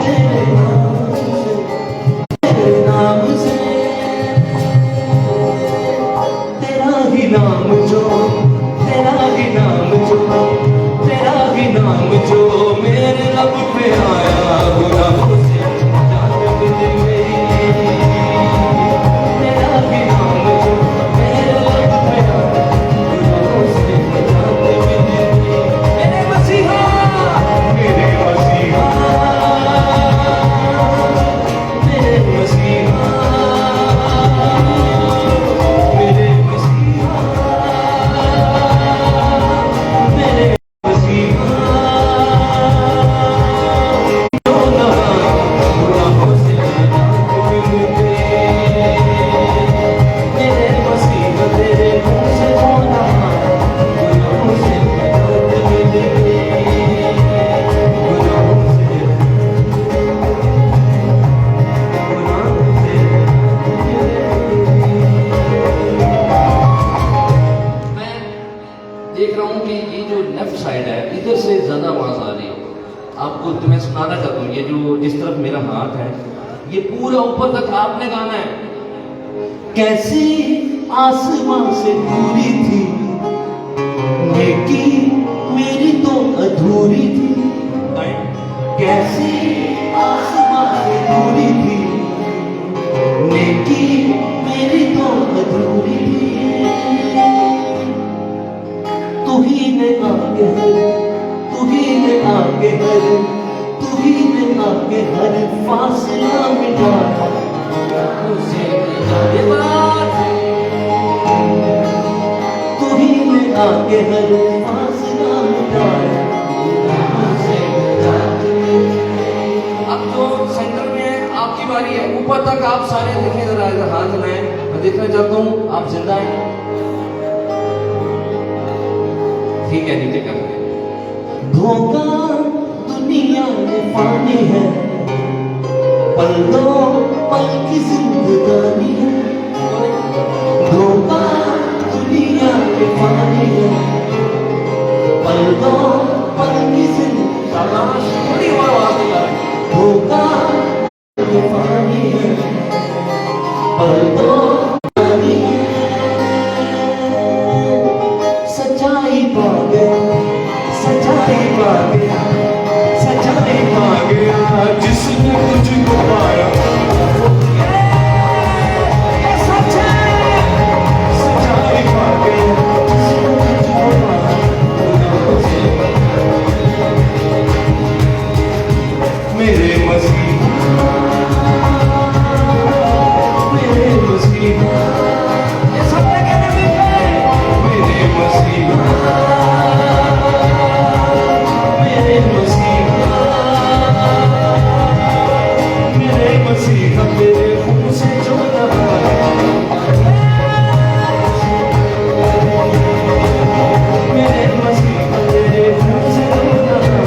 तेरे नाम से, तेरे नाम से, तेरा ही नाम जो, तेरा ही नाम जो, तेरा ही नाम जो मेरे लब पे आया, गुनाहों से जान मिल गई। तेरा ही नाम जो मेरे लब पे आया, गुनाहों से जान मिल गई। मेरे मसीहा, मेरे मसीहा, मेरे मसीहा, मेरे मसीहा, मेरे मसीहा। देख रहा हूँ कि ये जो लेफ्ट साइड है इधर से ज्यादा आवाज आ रही है। आपको तो मैं सुनाना चाहता हूँ, ये जो जिस तरफ मेरा हाथ है ये पूरा ऊपर तक आपने गाना है। कैसी आसमां से दूरी थी, लेकिन मेरी तो अधूरी थी। कैसी आसमां से दूरी थी, लेकिन मेरी तो अधूरी थी। तू ही ने आके हर, तू ही ने आके हर, तू ही ने आके हर फासला मिटा। उसे जाने बात आगे हर फासला मिटाया, गुनाहों से निजात मिले। अब जो सेंटर में है आपकी बारी है, ऊपर तक आप सारे देखें, जरा इधर हाथ हिलाएं, मैं देखना चाहता हूँ आप जिंदा हैं। ठीक है, नीचे करते हैं। धोखा दुनिया में फानी है, पल दो पल की जिंदगानी है। धोखा दुनिया में फानी है, पल दो पल की जिंदगानी है। धोखा में फानी है, पल दो पानी है। सच्चाई पा गया, सच्चाई पा गया, सच्चाई पा गया, जिसने तुझको पाया। ये सच है, सच्चाई पा गया, जिसने तुझको पाया। मेरे मसीहा, मेरे मसीहा, ये सब कहने में मेरे मसीहा, मेरे मसीहा, मेरे मसीहा, मेरे खून से जो लगाया, मेरे मसीहा, मेरे खून से जो लगाया।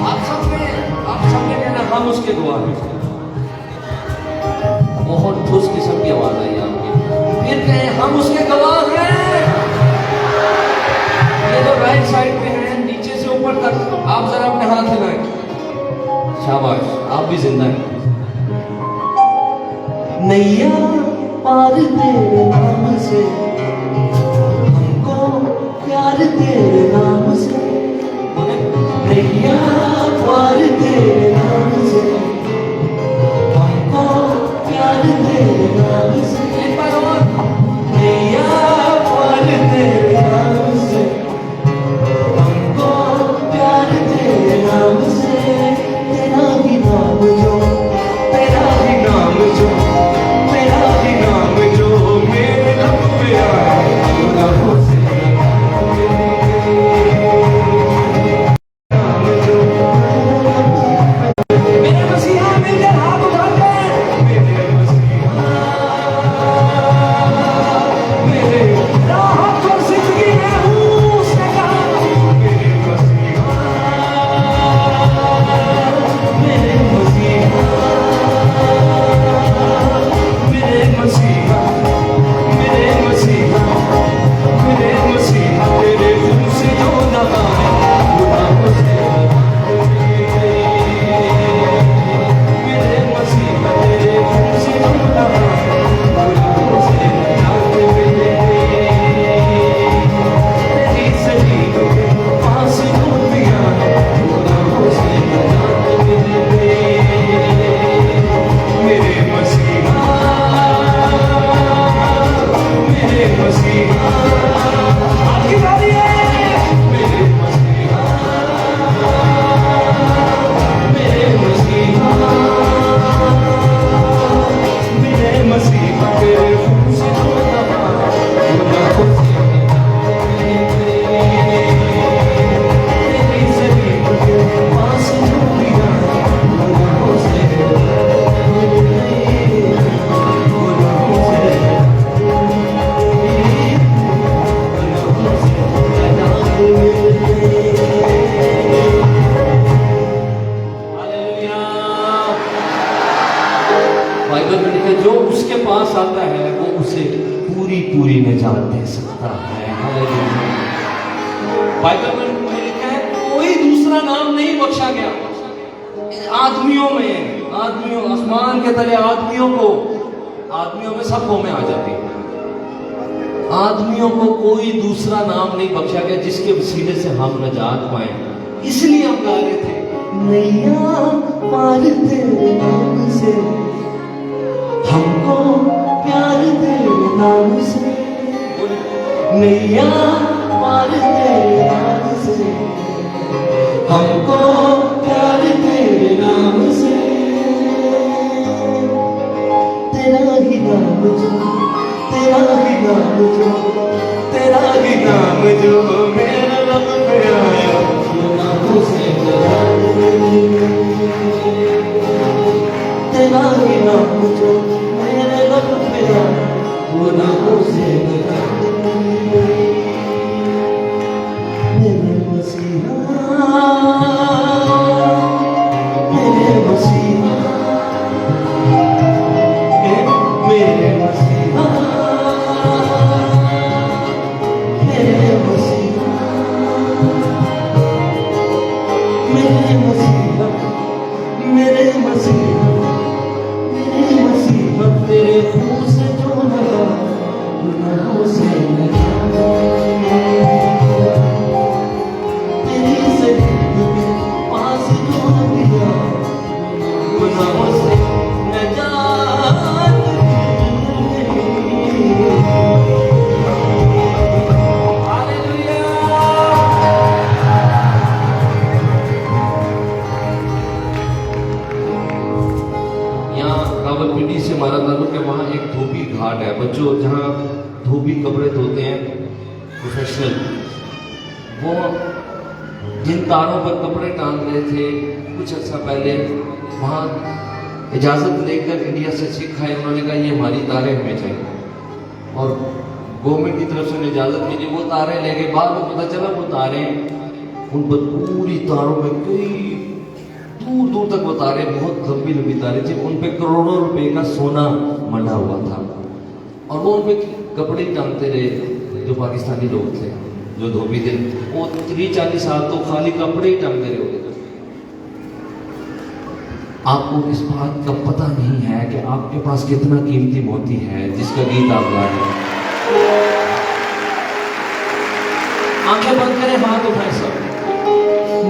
आप सबने कहना हम उसके गवाह हैं। बहुत ठोस किस्म की आवाज आई आपकी, फिर कहें हम उसके गवाह हैं। ये जो राइट साइड में है, नीचे से ऊपर तक आप जरा अपने हाथ हिलाएं। शाबाश, आप भी जिंदा हैं। नैया पार तेरे नाम से, हमको प्यार तेरे नाम से। नैया पार तेरे नाम से, हमको प्यार तेरे नाम से। एक बार और। नैया पार तेरे नाम से, हमको प्यार तेरे नाम से। तेरा ही नाम जो, तेरा ही नाम जो, तेरा ही नाम जो मेरे लब पे आए, गुनाहों से मेरे मसीहा मेरे हाथ उठाते हैं। मेरे मसीहा, मेरे राहत और जिंदगी में हूँ, उसने कहा। मेरे मसीहा, मेरे मसीहा, मेरे मसीहा, मेरे मसीहा, मेरे मसीहा, तेरे खून से जो लगाए, गुनाहों से मेरे मसीहा, तेरे खून से जो लगाए, गुनाहों से निजात मिले। तेरी सलीब के पास मोतियां, गुनाहों से निजात मिले। मेरे मसीहा, मेरे मसीहा, आपकी बारी है। मेरे मसीहा, मेरे मसीहा, मेरे मसीहा, तेरे खून से जो लगाया, गुनाहों से निजात मिले। तेरी सलीब के पास मोतियां, गुनाहों से निजात मिले, गुनाहों से निजात मिले, गुनाहों से निजात मिले। हालेलुया। बाइबल में लिखा है, जो उसके पास आता है वो उसे पूरी पूरी निजात दे सकता है। हालेलुया। बाइबल में लिखा है, कोई दूसरा नाम नहीं बख्शा गया आदमियों में, आदमियों, आसमान के तले आदमियों को, आदमियों में सब कौमें आ जाती हैं। आदमियों को कोई दूसरा नाम नहीं बख्शा गया जिसके वसीले से हम निजात पाए। इसलिए हम गा रहे थे, नैया पार तेरे नाम से, हमको प्यार तेरे नाम से। नैया पार तेरे नाम से, हमको प्यार तेरे नाम से। तेरा ही नाम जो, नाम जो, तेरा ही नाम जो मेरे लब पे आया, वो नामों से तेरा ही नाम जो मेरे लब पे आया, वो नामों से मेरे मसीहा, मेरे मसीहा, मेरे मसीहा, मेरे मसीहा, मेरे मसीहा, मेरे मसीहा, मेरे मसीहा, तेरे खून से जो लगा गुनाहों से लगा, तेरी ज़मीन के पास जो दिया गुनाहों से नजात दी। हालेलुया। यहाँ रावलपिंडी से हमारा ताल्लुक है, वहाँ एक धोबी घाट है बच्चों, जहाँ धोबी कपड़े धोते हैं प्रोफेशनल। वो जिन तारों पर कपड़े टांग रहे थे कुछ अर्सा पहले, वहाँ इजाज़त लेकर इंडिया से सिख आए, उन्होंने कहा ये हमारी तारें हमें चाहिए, और गवर्नमेंट की तरफ से इजाज़त मिली, वो तारें ले गए। बाद में पता चला वो तारें, उन पर पूरी तारों में कई दूर दूर तक वो तारें, बहुत लंबी लंबी तारें थी, उन पे करोड़ों रुपए का सोना मंडा हुआ था, और वो उन पे कपड़े टांगते रहे। जो पाकिस्तानी लोग थे, जो धोबी थे, वो 30-40 साल तो खाली कपड़े ही टांगते रहे होते थे। आपको इस बात का पता नहीं है कि आपके पास कितना कीमती मोती है जिसका गीत आप गा रहे हैं। आंखें बंद करें, हाथ उठाएं सब।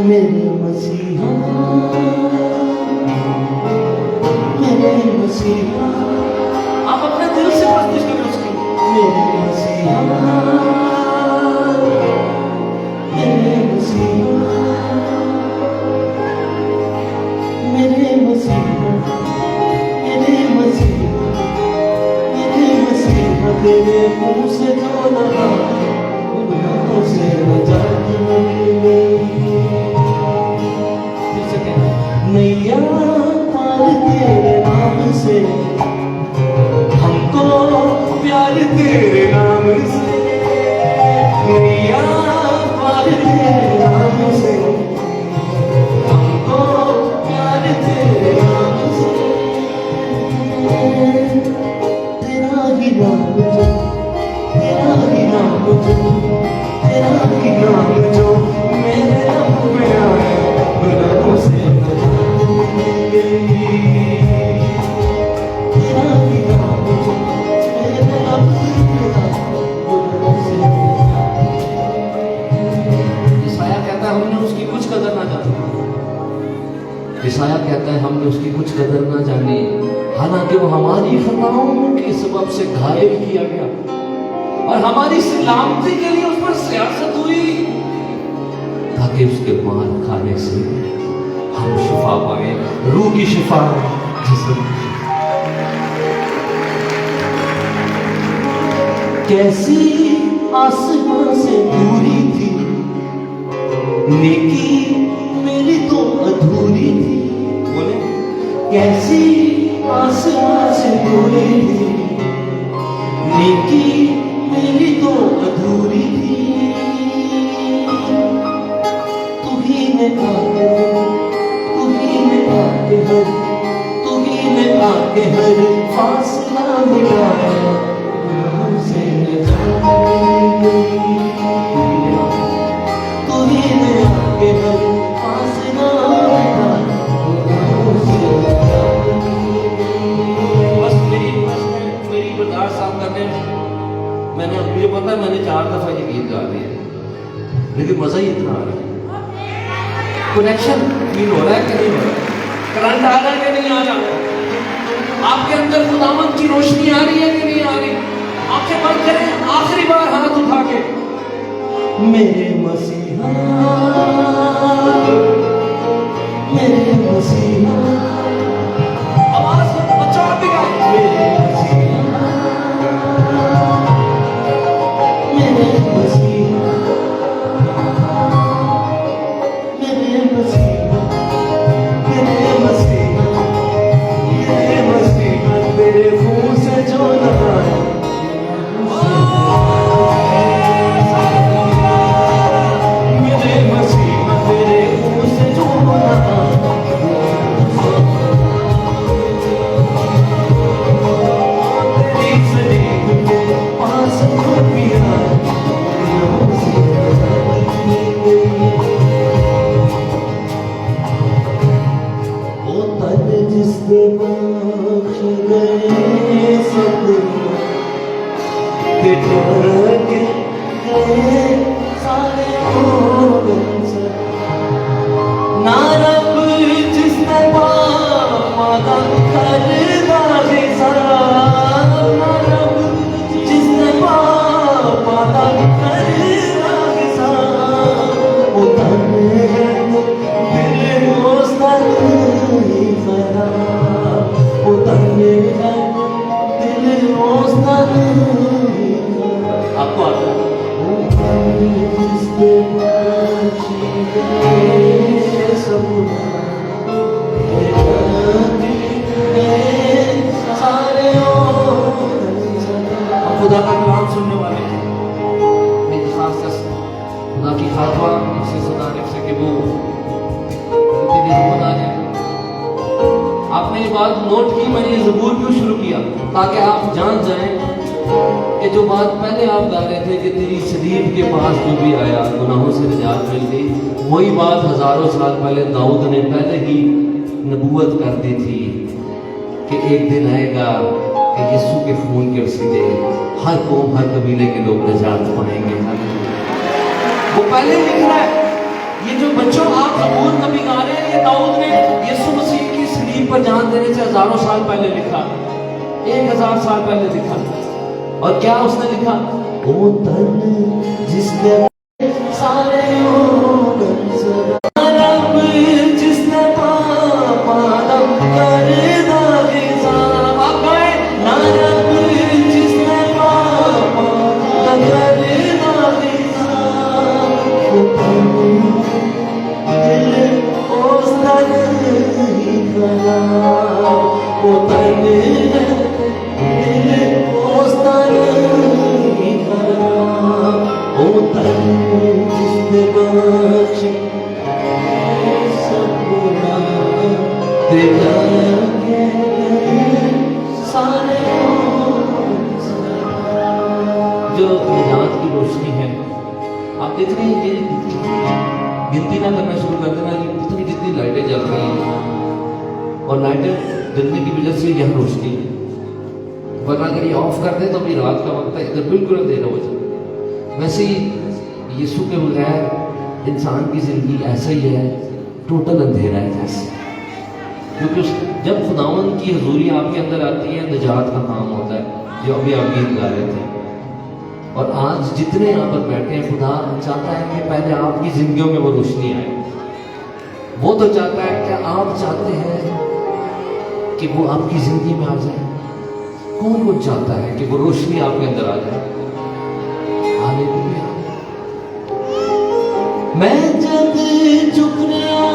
मेरे मसीहा, मेरे मसीहा, आप अपने दिल से प्रस्तुत करें उसकी। मेरे मसीहा, मेरे मसीहा, मेरे मसीहा, मेरे मसीहा, मेरे मसीहा, तेरे मुंह से जो लगा गुनाहों से नजात मिली। नैया पार तेरे नाम से, हमको प्यार तेरे नाम से, नैया पार तेरे नाम से, हमको प्यार तेरे नाम से, तेरा ही नाम जो, तेरा ही नाम जो, तेरा ही नाम जो मेरे लब पे आया, गुनाहों से ईसाया कहता है हमने उसकी कुछ कदर ना जानी, हालांकि वो हमारी खताओं के सबब से घायल किया गया और हमारी सलामती के लिए उस पर सियासत हुई, ताकि उसके मार खाने से हम शिफा पाए, रूह की शिफा, जिस्म की शिफा। कैसी आसमां से दूरी थी, नेकी मेरी तो अधूरी थी। बोले कैसी आसमां से दूरी थी, नेकी मेरी तो अधूरी थी। तू ही ने आके, तू ही ने आके हर, तू ही ने आके हर फासला मिलाया, हमसे नजात मिल गई। तू ही ने आके हर फासला मिलाया, हमसे नजात मिल गई। बस मेरी बर्दाश्त साफ करने में मैंने, मुझे पता है मैंने 4 दफा ये गीत गा दिया, लेकिन मजा ही इतना आ रहा है। कनेक्शन फील हो रहा है कि नहीं हो रहा है? करंट आ रहा है कि नहीं आ रहा? आपके अंदर खुदावंद की रोशनी आ रही है कि नहीं आ रही? आंखें बंद करें, आखिरी बार हाथ उठा के, मेरे मसीहा, मेरे मसीहा, आवाज बच्चों आप भी गाओ, मेरे मसीहा, खुदा का कलाम सुनने वाले हैं, मेरी खास खुदा की खातवा इनसे सुनाने से कि वो आ जाए। आपने ये बात नोट की, मैंने ये ज़बूर क्यों शुरू किया, ताकि आप जान जाएं कि जो बात पहले आप गा रहे थे कि तेरी सलीब के पास जो भी आया गुनाहों से निजात मिल गई, वही बात हजारों साल पहले दाऊद ने पहले ही नबूवत कर दी थी कि एक दिन आएगा कि यीशु के खून के वसीले हर कौम हर कबीले के लोग निजात पाएंगे। वो पहले लिख रहा है। ये जो बच्चों आप ज़बूर नबी गा रहे हैं, ये दाऊद ने यीशु मसीह की सलीब पर जान देने से हजारों साल पहले लिखा, 1000 साल पहले लिखा। और क्या उसने लिखा, ओ तन जिसने सारे जिसने पादम कर जो निजात की रोशनी है, आप देख रहे हैं, ये गिनती ना करना शुरू कर देना कि कितनी कितनी लाइटें जल रही हैं, और लाइटें जलने की वजह से यह रोशनी है, वरना अगर ये ऑफ कर दे तो भी रात का वक्त है, इधर बिल्कुल अंधेरा हो जाए। वैसे ही यीशु के बगैर इंसान की जिंदगी ऐसा ही है, टोटल अंधेरा है जैसे, क्योंकि जब खुदावन की हजूरी आपके अंदर आती है, निजात का काम होता है, जो अभी आप गीत गा रहे थे। और आज जितने यहाँ पर बैठे हैं, खुदा चाहता है कि पहले आपकी जिंदगियों में वो रोशनी आए। वो तो चाहता है कि आप चाहते हैं कि वो आपकी जिंदगी में आ जाए। कौन कौन चाहता है कि वो रोशनी आपके अंदर आ जाए? हालेलुया। मैं जब चुप रहा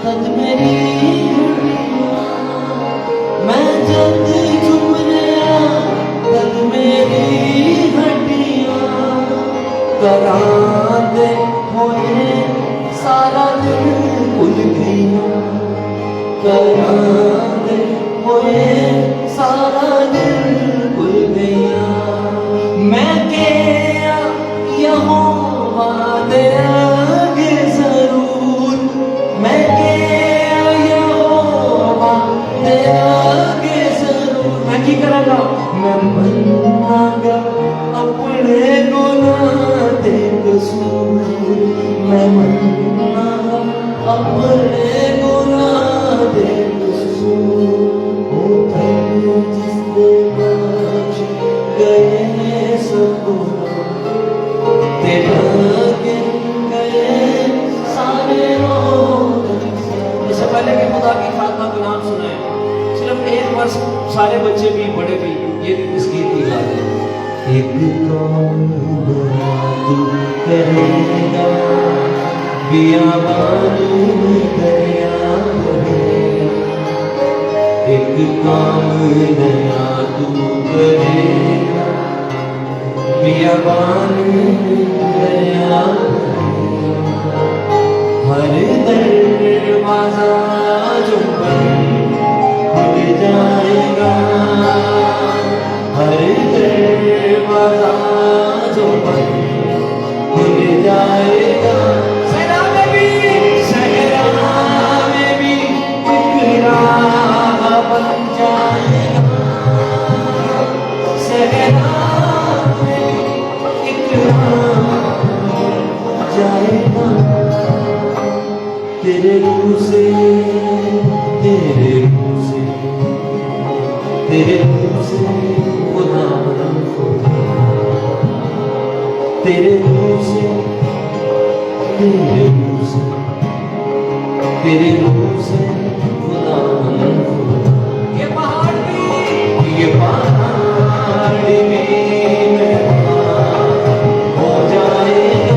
तब मेरी, मैं जब चुप रहा तब मेरी कराते होए सारा दिन भूल गया, कराते होए सारा दिन भूल गया। मैं क्या यहोवा दे आगे जरूर, मैं क्या यहोवा दे आगे जरूर, मैं की करूँगा, मैं मनागा अपने गुनाह दे कसूर, मैं मनागा अपने गुनाह दे कसूर। ओ तन जिसने बख्श गए सब तेरा के गए सारे लोग। इससे पहले कि खुदा की खातमा का नाम सुनाए, सिर्फ एक वर्ष सारे बच्चे भी बड़े भी ये इस गीत की गा दें। एक काम तू करेगा, बियाबान दरिया बहेगा, एक काम नया तू करेगा, बियाबान दरिया बहेगा। हर दरवाजा जो बंद खुल जाएगा, हर दरवाजा जो बंद खुल जाएगा। सहरा में भी एक राह बन जाएगा, सहरा में एक राह जाएगा। तेरे रूह से, तेरे रूह से, तेरे रूह से खुदा, तेरे रूह से, तेरे रूह से, तेरे रूह से खुदा, ये पहाड़ भी, ये पहाड़ भी हो जाएगा,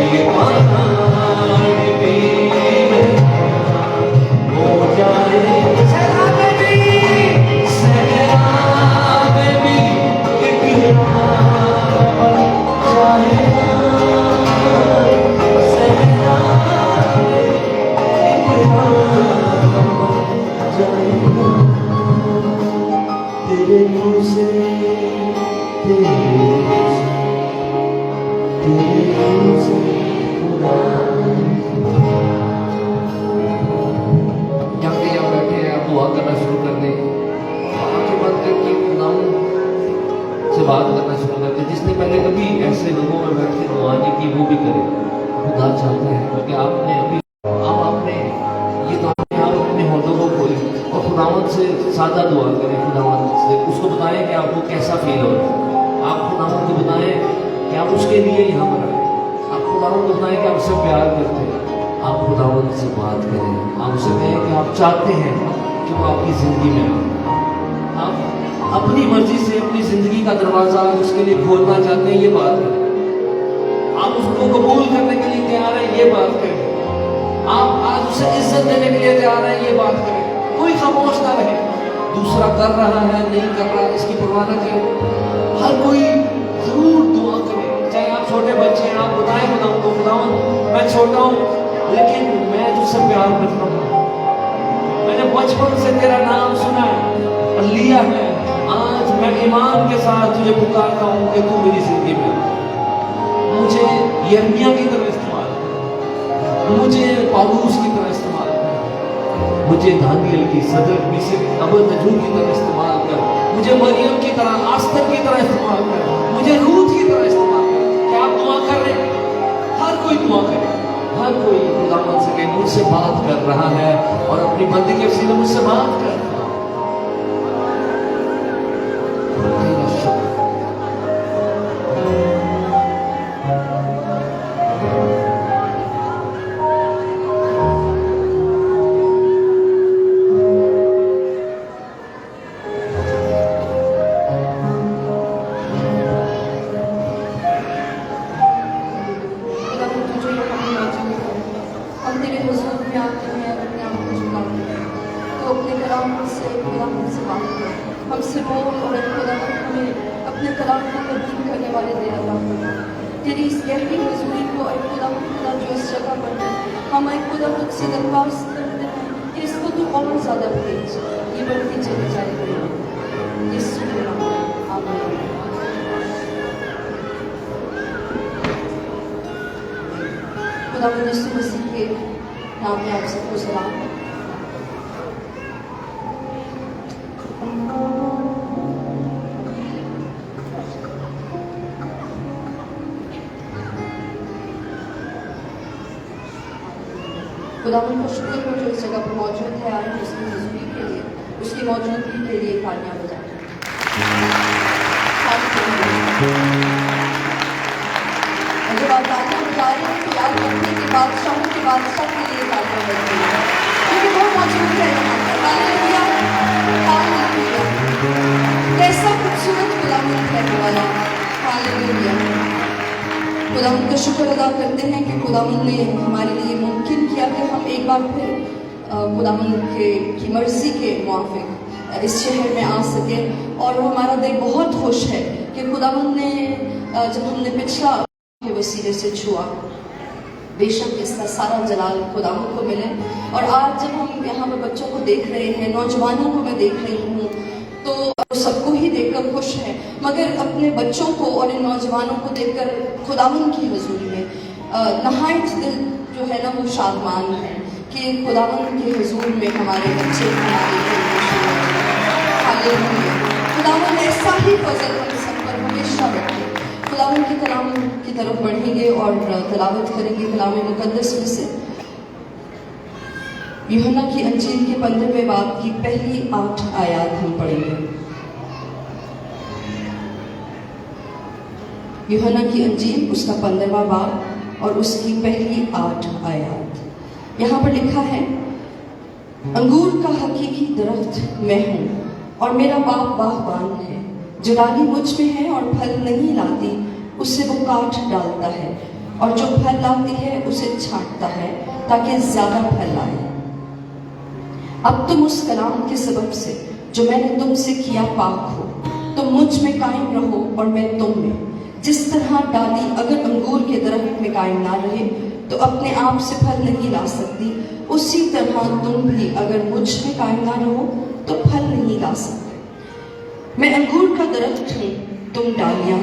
ये पहाड़ भी हो जाएगा। सहरा में भी तेरे मुँह से, तेरे मुँह से, तेरे मुँह से खुदा। यहाँ बैठे हैं, आप दुआ करना शुरू कर दें, आंखें बंद करके खुदा से बात करना शुरू कर दें। जिसने पहले कभी ऐसे लोगों में बैठ के दुआ नहीं की, वो भी करे। खुदा चाहता है, क्योंकि आपने अभी ये दुआ आप अपने होठों को खोली और खुदावंद से सादा दुआ करें। खुदावंद से उसको बताएं कि आपको कैसा फील हो रहा है। आप खुदावंद को बताएं कि आप उसके लिए यहाँ पर आए। आप खुदावंद को बताएं कि आप उससे प्यार करते हैं। आप खुदावंद से बात करें, आप उसे कहें कि आप चाहते हैं कि वो आपकी जिंदगी में आए। आप अपनी मर्जी से अपनी जिंदगी का दरवाजा उसके लिए खोलना चाहते हैं, ये बात करें। आप उसको कबूल करने के लिए तैयार हैं, ये बात करें। आप आज उसे इज्जत देने के लिए तैयार हैं, ये बात करें। कोई खामोश ना रहे। दूसरा कर रहा है नहीं कर रहा, इसकी परवाह न करें। हर कोई जरूर दुआ करे, चाहे आप छोटे बच्चे हैं। आप बताएं खुदावंद को, खुदावंद मैं छोटा हूँ लेकिन मैं तुझसे प्यार करता हूँ। मैंने बचपन से तेरा नाम सुना है और लिया है। आज मैं ईमान के साथ तुझे पुकारता हूँ कि तू मेरी जिंदगी में मुझे यिर्मयाह की तरह इस्तेमाल कर, मुझे पौलुस की तरह इस्तेमाल कर, मुझे दानियल की, सदर मिस्र अबदनजूर की तरह इस्तेमाल कर, मुझे मरियम की तरह, आस्तर की तरह इस्तेमाल कर, मुझे रूत की तरह इस्तेमाल कर। क्या आप दुआ कर रहे हैं? हर कोई दुआ करे, हर कोई खुदावंद से कहे मुझसे बात कर रहा है और अपनी बंदी के वसीले मुझसे बात कर रहा है। हमसे बोल और खुदा हमें अपने कलाम को कबूल करने वाले दे अता फरमा। तेरी इस गहरी हुजूरी को एक खुदा जो इस जगह पर है, हम एक खुदा तुझसे दरख्वास्त करते हैं कि इसको तू और ज़्यादा भेज, ये बढ़ती चली जाएगी। यीशु के नाम में आमीन। खुदा यीशु मसीह के नाम में आप सबको सलाम। खुदावंद का शुक्र हो जो इस जगह पर मौजूद है। आए उसकी हुजूरी के लिए, उसकी मौजूदगी के लिए तालियां बजाएं। जब आप तालियां बजा रहे हैं तो याद रखिए कि बादशाहों के बादशाह के लिए तालियां बज रही है, क्योंकि वो मौजूद है यहाँ पर। Hallelujah, hallelujah. कैसा खूबसूरत खुदावंद है हमारा। हालेलुया। खुदावंद का शुक्र अदा करते हैं कि खुदावंद ने हमारे लिए मुमकिन किया कि हम एक बार फिर खुदावंद की मर्जी के मुआफिक इस शहर में आ सके। और हमारा दिल बहुत खुश है कि खुदावंद ने जब हमने पिछला के वसीले से छुआ, बेशक इसका सारा जलाल खुदावंद को मिले। और आज जब हम यहाँ पर बच्चों को देख रहे हैं, नौजवानों को मैं देख रही हूँ, तो सबको ही देखकर खुश है, मगर अपने बच्चों को और इन नौजवानों को देखकर खुदावंद की हुजूरी में नहायत दिल जो है ना वो शादमान है कि खुदावंद के हुजूर में हमारे बच्चे खुदावंद ऐसा ही फजल हम सब पर हमेशा रखे। खुदावंद के कलाम की तरफ बढ़ेंगे और तलावत करेंगे कलाम मुकद्दस में से यूहन्ना की अंजील के 15वें बाब की पहली 8 आयत हम पढ़ेंगे। यूहन्ना की अंजील उसका 15वां बाब और उसकी पहली 8 आयत। यहाँ पर लिखा है, अंगूर का हकीकी दरख्त मैं हूँ और मेरा बाप बागबान है। जो डाली मुझ में है और फल नहीं लाती उससे वो काट डालता है, और जो फल लाती है उसे छांटता है ताकि ज्यादा फल लाए। अब तुम उस कलाम के सबब से जो मैंने तुमसे किया पाक हो, तुम मुझ में कायम रहो और मैं तुम में। जिस तरह डाली अगर अंगूर के दरख्त में कायम ना रहे तो अपने आप से फल नहीं ला सकती, उसी तरह तुम भी अगर मुझ में कायम ना रहो तो ला सकते। मैं अंगूर का दरख्त हूँ, तुम डालियाँ,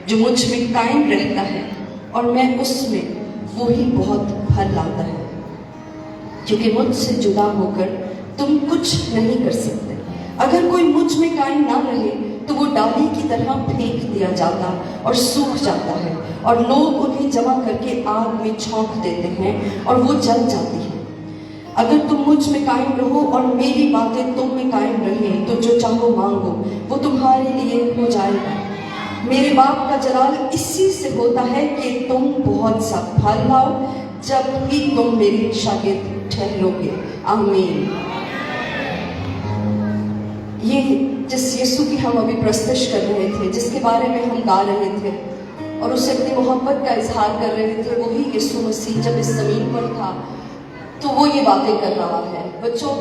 जो मुझ में कायम रहता है और मैं उसमें, वो ही बहुत फल लाता है। क्योंकि मुझसे जुदा होकर तुम कुछ नहीं कर सकते। अगर कोई मुझ में कायम ना रहे तो वो डाली की तरह फेंक दिया जाता और सूख जाता है, और लोग उन्हें जमा करके आग में झोंक देते हैं और वो जल जाती है। अगर तुम मुझ में कायम रहो और मेरी बातें तुम में कायम रहें, तो जो चाहो मांगो वो तुम्हारे लिए हो जाएगा। मेरे बाप का जलाल इसी से होता है कि तुम बहुत सा फल लाओ, जब भी तुम मेरे शागिर्द ठहरोगे। आमीन। ये जिस यीशु की हम अभी प्रस्तुत कर रहे थे, जिसके बारे में हम गा रहे थे और उससे अपनी मोहब्बत का इजहार कर रहे थे, वही यीशु मसीह जब इस जमीन पर था तो वो ये बातें कर रहा है। बच्चों,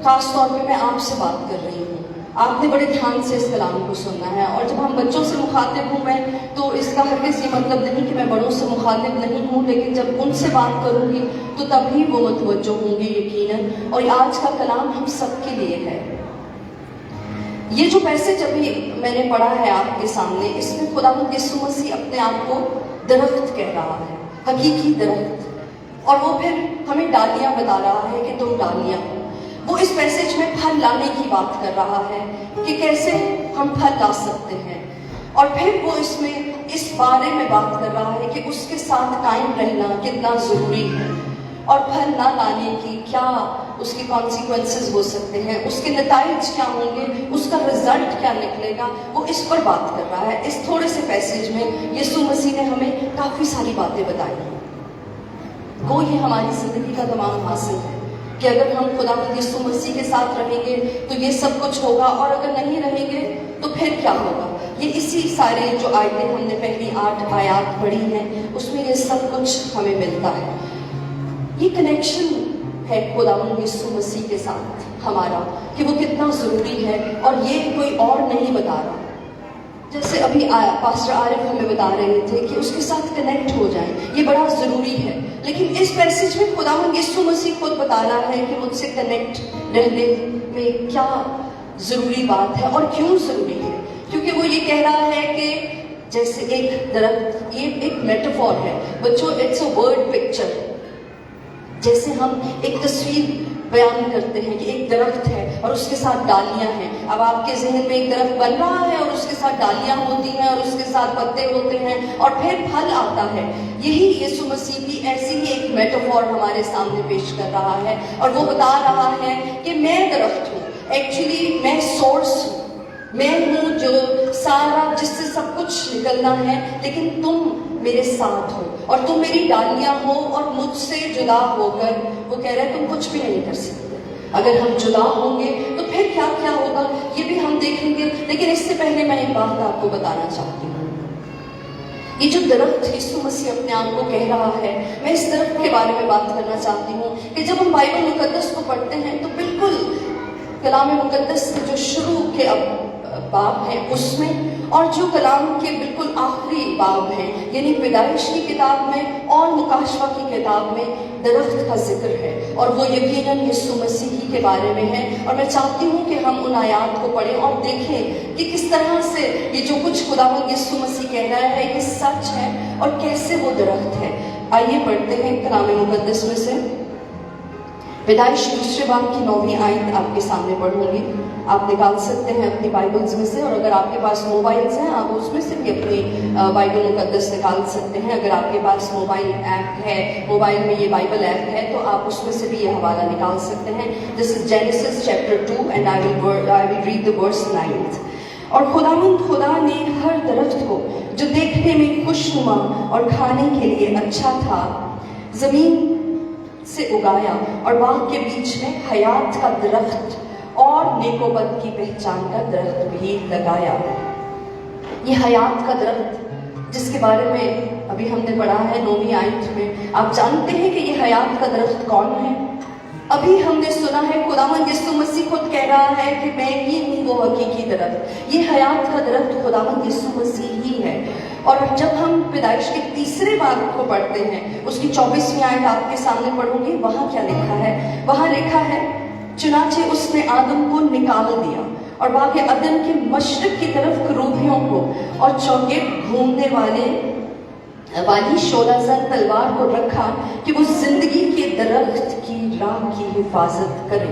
खास तौर पे मैं आपसे बात कर रही हूँ। आपने बड़े ध्यान से इस कलाम को सुनना है। और जब हम बच्चों से मुखातिब हूँ मैं, तो इसका हरगिज़ ये मतलब नहीं कि मैं बड़ों से मुखातिब नहीं हूँ, लेकिन जब उनसे बात करूँगी तो तभी वो मुतवज्जो होंगे यकीनन। और आज का कलाम हम सबके लिए है। ये जो पैसेज अभी मैंने पढ़ा है आपके सामने, इसमें खुदावंद यीशु मसीह अपने आप को दरख्त कह रहा है, हकीकी दरख्त। और वो फिर हमें डालियां बता रहा है कि तुम डालियां। वो इस पैसेज में फल लाने की बात कर रहा है कि कैसे हम फल ला सकते हैं। और फिर वो इसमें इस बारे में बात कर रहा है कि उसके साथ कायम रहना कितना ज़रूरी है, और फल ना लाने की क्या उसके कॉन्सिक्वेंसेस हो सकते हैं, उसके नताइज क्या होंगे, उसका रिजल्ट क्या निकलेगा। वो इस पर बात कर रहा है। इस थोड़े से पैसेज में यीशु मसीह ने हमें काफ़ी सारी बातें बताई हैं। वो ये हमारी ज़िंदगी का तमाम हासिल है कि अगर हम खुदावंद यीशु मसीह के साथ रहेंगे तो ये सब कुछ होगा, और अगर नहीं रहेंगे तो फिर क्या होगा। ये इसी सारे जो आयतें हमने पहली 8 आयत पढ़ी हैं, उसमें ये सब कुछ हमें मिलता है। ये कनेक्शन है खुदावंद यीशु मसीह के साथ हमारा, कि वो कितना ज़रूरी है, और ये कोई और नहीं बता रहा। जैसे अभी पास्टर आरिफ हमें बता रहे थे कि उसके साथ कनेक्ट हो जाएं, ये बड़ा ज़रूरी है। लेकिन इस पैसेज में खुदावंद यीशु मसीह खुद बता रहा है कि मुझसे कनेक्ट रहने में क्या ज़रूरी बात है और क्यों ज़रूरी है। क्योंकि वो ये कह रहा है कि जैसे एक दरख्त, ये एक मेटाफोर है बच्चों, इट्स अ वर्ड पिक्चर। जैसे हम एक तस्वीर बयान करते हैं कि एक दरख्त है और उसके साथ डालियां हैं। अब आपके जहन में एक दरख्त बन रहा है और उसके साथ डालियां होती हैं और उसके साथ पत्ते होते हैं और फिर फल आता है। यही यीशु मसीह भी ऐसी ही एक मेटाफोर हमारे सामने पेश कर रहा है, और वो बता रहा है कि मैं दरख्त हूँ, एक्चुअली मैं सोर्स हूँ, मैं हूँ जो सारा जिससे सब कुछ निकलना है, लेकिन तुम मेरे साथ हो और तुम मेरी डालियां हो, और मुझसे जुदा होकर वो कह रहा है तुम कुछ भी नहीं कर सकते। अगर हम जुदा होंगे तो फिर क्या क्या होगा ये भी हम देखेंगे। लेकिन इससे पहले मैं एक बात आपको बताना चाहती हूँ। ये जो दरख्त यीशु मसीह अपने आप को कह रहा है, मैं इस दरख्त के बारे में बात करना चाहती हूँ कि जब हम बाइबल मुकद्दस को पढ़ते हैं तो बिल्कुल कलाम मुकद्दस के जो शुरू के बाब है उसमें, और जो कलाम के बिल्कुल आखिरी बाब है यानी पैदाइश की किताब में और मुकाशवा की किताब में दरख्त का जिक्र है, और वो यकीनन यीशु मसीह ही के बारे में है। और मैं चाहती हूँ कि हम उन आयात को पढ़ें और देखें कि किस तरह से ये जो कुछ खुदावंद यीशु मसीह कह रहा है ये सच है और कैसे वो दरख्त है। आइए पढ़ते हैं कलाम मुकद्दस में से पैदाइश दूसरे बाब की 9वीं आयत आपके सामने पढ़ूंगी। आप निकाल सकते हैं अपनी बाइबल्स में से, और अगर आपके पास मोबाइल्स हैं आप उसमें से भी अपनी बाइबल मुकद्दस निकाल सकते हैं। अगर आपके पास मोबाइल ऐप है, मोबाइल में ये बाइबल ऐप है, तो आप उसमें से भी ये हवाला निकाल सकते हैं। This is Genesis chapter 2 and I will read the verse 9। और खुदा ने हर दरख्त को जो देखने में खुशनुमा और खाने के लिए अच्छा था जमीन से उगाया, और बाग के बीच में हयात का दरख्त और नेकोबत की पहचान का दरख्त भी लगाया। ये हयात का दरख्त जिसके बारे में अभी हमने पढ़ा है 9वीं आयत में, आप जानते हैं कि ये हयात का दरख्त कौन है? अभी हमने सुना है खुदावंद यीशु मसीह खुद कह रहा है कि मैं ही हूँ वो हकीकी दरख्त। ये हयात का दरख्त खुदावंद यीशु मसीह ही है। और जब हम पैदाइश के तीसरे बाब को पढ़ते हैं, उसकी 24वीं आयत आपके सामने पढ़ूंगी। वहाँ क्या लिखा है? वहाँ लिखा है चुनाचे उसने आदम को निकाल दिया और बाग अदन के मशरिक की तरफ करूबियों को और चौगेट घूमने वाली शोलाज़न तलवार को रखा कि वो जिंदगी के दरख्त की राह की हिफाजत करे।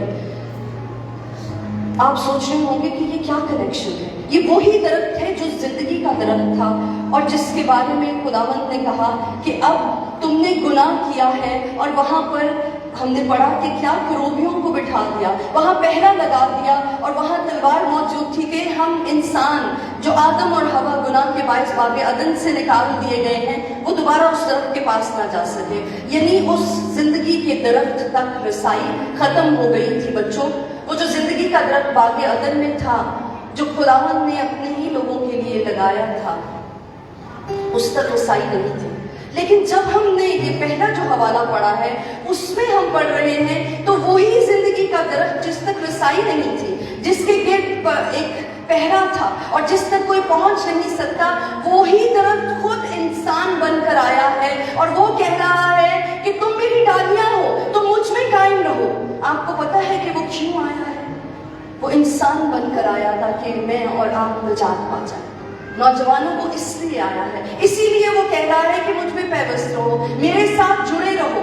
आप सोच रहे होंगे कि ये क्या कनेक्शन है। ये वही दरख्त है जो जिंदगी का दरख्त था और जिसके बारे में खुदावंद ने कहा कि अब तुमने गुनाह किया है। और वहां पर हमने पढ़ा कि क्या करूबियों को बिठा दिया, वहां पहरा लगा दिया और वहां तलवार मौजूद थी कि हम इंसान जो आदम और हवा गुनाह के बायस बाग अदन से निकाल दिए गए हैं, वो दोबारा उस दरख्त के पास ना जा सके। यानी उस जिंदगी के दरख्त तक रसाई खत्म हो गई थी बच्चों। वो जो जिंदगी का दरख्त बाग अदन में था, जो खुदावंद ने अपने ही लोगों के लिए लगाया था, उस तक रसाई नहीं थी। लेकिन जब हमने ये पहला जो हवाला पढ़ा है उसमें हम पढ़ रहे हैं तो वही जिंदगी का दरख्त जिस तक रसाई नहीं थी, जिसके गेट पर एक पहरा था और जिस तक कोई पहुंच नहीं सकता, वही दरख्त खुद इंसान बनकर आया है और वो कह रहा है कि तुम मेरी डालियां हो, तुम मुझ में कायम रहो। आपको पता है कि वो क्यों आया है? वो इंसान बनकर आया ताकि मैं और आप निजात पा जाए। नौजवानों को इसलिए आया है, इसीलिए वो कह रहा है कि मुझ में पैबस्त रहो, मेरे साथ जुड़े रहो,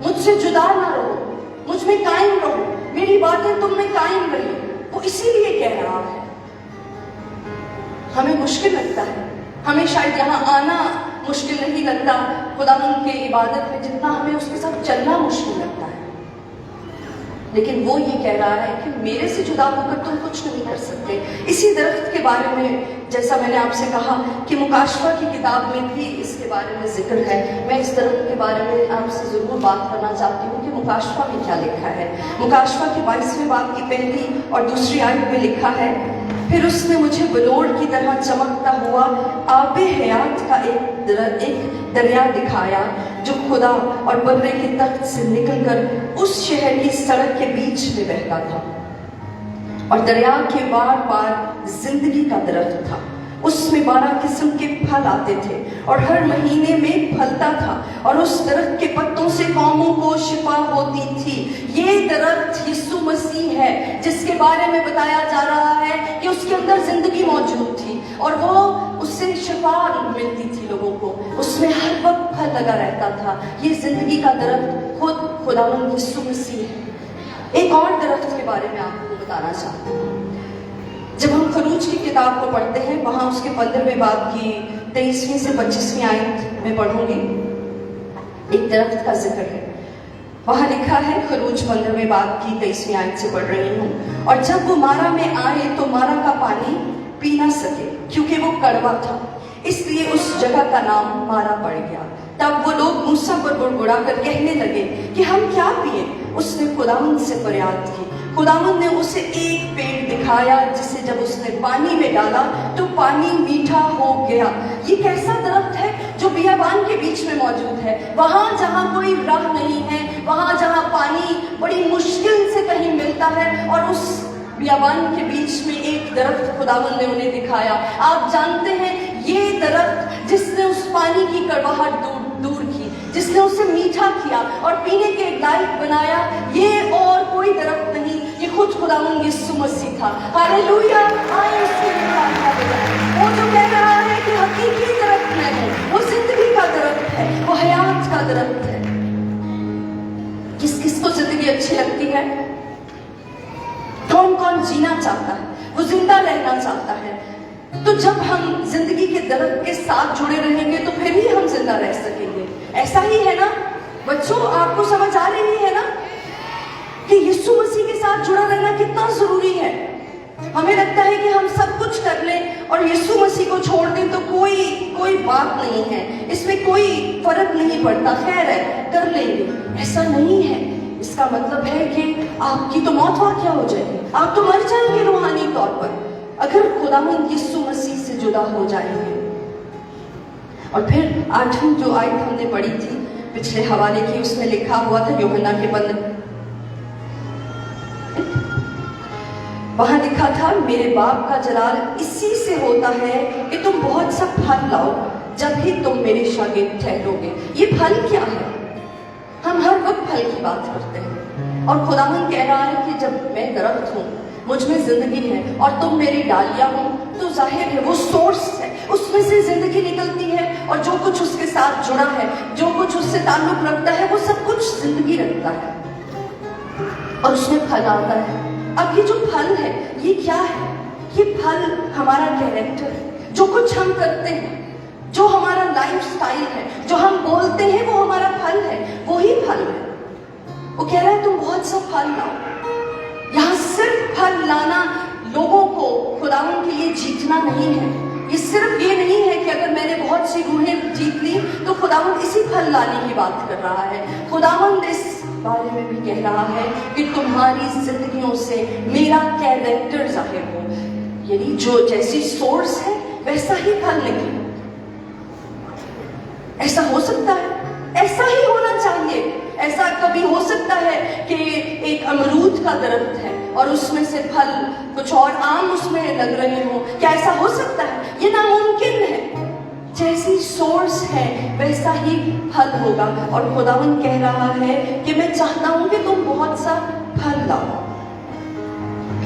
मुझसे जुदा ना रहो, मुझ में कायम रहो, मेरी बातें तुम में कायम रही। वो इसीलिए कह रहा है। हमें मुश्किल लगता है, हमें शायद यहाँ आना मुश्किल नहीं लगता खुदावंद की इबादत में, जितना हमें उसके साथ चलना मुश्किल लगता है। लेकिन वो ये कह रहा है कि मेरे से जुदा होकर तुम कुछ नहीं कर सकते। इसी दरख्त के बारे में जैसा मैंने आपसे कहा कि मुकाशफा की किताब में भी इसके बारे में जिक्र है। मैं इस दरख्त के बारे में आपसे जरूर बात करना चाहती हूँ कि मुकाशफा में क्या लिखा है। मुकाशफा के 22वें बाब की पहली और दूसरी आयत में लिखा है, फिर उसने मुझे बलोड़ की तरह चमकता हुआ आबे हयात का एक दरिया दिखाया जो खुदा और बर्रे के तख्त से निकलकर उस शहर की सड़क के बीच में बहता था। और दरिया के बार बार जिंदगी का दरख्त था, उसमें 12 किस्म के फल आते थे और हर महीने में फलता था और उस दरख्त के पत्तों से कौमों को शिफा होती थी। ये दरख्त यीशु मसीह है जिसके बारे में बताया जा रहा है कि उसके अंदर जिंदगी मौजूद थी और वो उससे शिफा मिलती थी लोगों को, उसमें हर वक्त फल लगा रहता था। ये जिंदगी का दरख्त खुद खुदावंद यीशु मसीह है। एक और दरख्त के बारे में आपको बताना चाहती हूँ। जब हम खरूज की किताब को पढ़ते हैं, वहां उसके 15वें बाब की 23वीं से 25वीं आयत में पढ़ूंगी, एक दरख्त का जिक्र है। वहां लिखा है, खरूज 15वें बाब की 23वीं आयत से पढ़ रही हूँ, और जब वो मारा में आए तो मारा का पानी पी ना सके क्योंकि वो कड़वा था, इसलिए उस जगह का नाम मारा पड़ गया। तब वो लोग मूसा पर बुड़बुड़ा कर कहने लगे कि हम क्या पिए। उसने खुदावंद से फरियाद की। खुदावंद ने उसे एक पेड़ दिखाया जिसे जब उसने पानी में डाला तो पानी मीठा हो गया। ये कैसा दरख्त है जो बियाबान के बीच में मौजूद है, वहां जहां कोई राह नहीं है, वहां जहां पानी बड़ी मुश्किल से कहीं मिलता है, और उस बियाबान के बीच में एक दरख्त खुदावंद ने उन्हें दिखाया। आप जानते हैं ये दरख्त जिसने उस पानी की कड़वाहट दूर की, जिसने उसे मीठा किया और पीने के लायक बनाया, ये और कोई दरख्त नहीं, ये खुद खुदावंद यीशु मसीह था। हालेलुया। वो जो कह रहा है कि हकीकी दरख्त मैं हूं, वो जिंदगी का दरख्त है, वो हयात का दरख्त है। किस किस को जिंदगी अच्छी लगती है? कौन कौन जीना चाहता है, वो जिंदा रहना चाहता है। तो जब हम जिंदगी के दरख्त के साथ जुड़े रहेंगे तो फिर ही हम जिंदा रह सकेंगे। ऐसा ही है ना बच्चों? आपको समझ आ रही है ना कि यीशु मसीह के साथ जुड़ा रहना कितना जरूरी है? हमें लगता है कि हम सब कुछ कर लें और यीशु मसीह को छोड़ दें तो कोई बात नहीं है, इसमें कोई फर्क नहीं पड़ता, खैर है कर लेंगे। ऐसा नहीं है। इसका मतलब है कि आपकी तो मौत वाक़या हो जाएगी, आप तो मर जाएंगे रूहानी तौर पर अगर खुदावंद यीशु मसीह से जुदा हो जाएंगे। और फिर 8वीं जो आयत हमने पढ़ी थी पिछले हवाले की, उसमें लिखा हुआ था यूहन्ना के 15, वहां लिखा था, मेरे बाप का जलाल इसी से होता है कि तुम बहुत सा फल लाओ, जब ही तुम मेरे शागिर्द ठहरोगे। ये फल क्या है? हम हर वक्त फल की बात करते हैं और खुदावंद कह रहा है कि जब मैं दरख्त हूँ, मुझ में जिंदगी है और तुम मेरी डालियां हो, तो जाहिर है वो सोर्स है, उसमें से जिंदगी निकलती है और जो कुछ उसके साथ जुड़ा है, जो कुछ उससे ताल्लुक रखता है, वो सब कुछ जिंदगी रखता है और उसमें फल आता है। अब ये जो फल है ये क्या है? ये फल हमारा कैरेक्टर है। जो कुछ हम करते हैं, जो हमारा लाइफ स्टाइल है, जो हम बोलते हैं, वो हमारा फल है, वही फल है। वो कह रहा है तुम बहुत सा फल लाओ। यहाँ सिर्फ फल लाना लोगों को खुदावन के लिए जीतना नहीं है। ये सिर्फ ये नहीं है कि अगर मैंने बहुत सी रूहें जीत ली तो खुदावन इसी फल लाने की बात कर रहा है। खुदावन इस बारे में भी कह रहा है कि तुम्हारी जिंदगियों से मेरा कैरेक्टर जाहिर हो, यानी जो जैसी सोर्स है वैसा ही फल निकले। ऐसा हो सकता है, ऐसा ही होना चाहिए। ऐसा कभी हो सकता है कि एक अमरूद का दरख्त है और उसमें से फल कुछ और आम उसमें लग रहे हो, क्या ऐसा हो सकता है? ये नामुमकिन है। जैसी सोर्स है वैसा ही फल होगा और खुदावन कह रहा है कि मैं चाहता हूं कि तुम बहुत सा फल लाओ।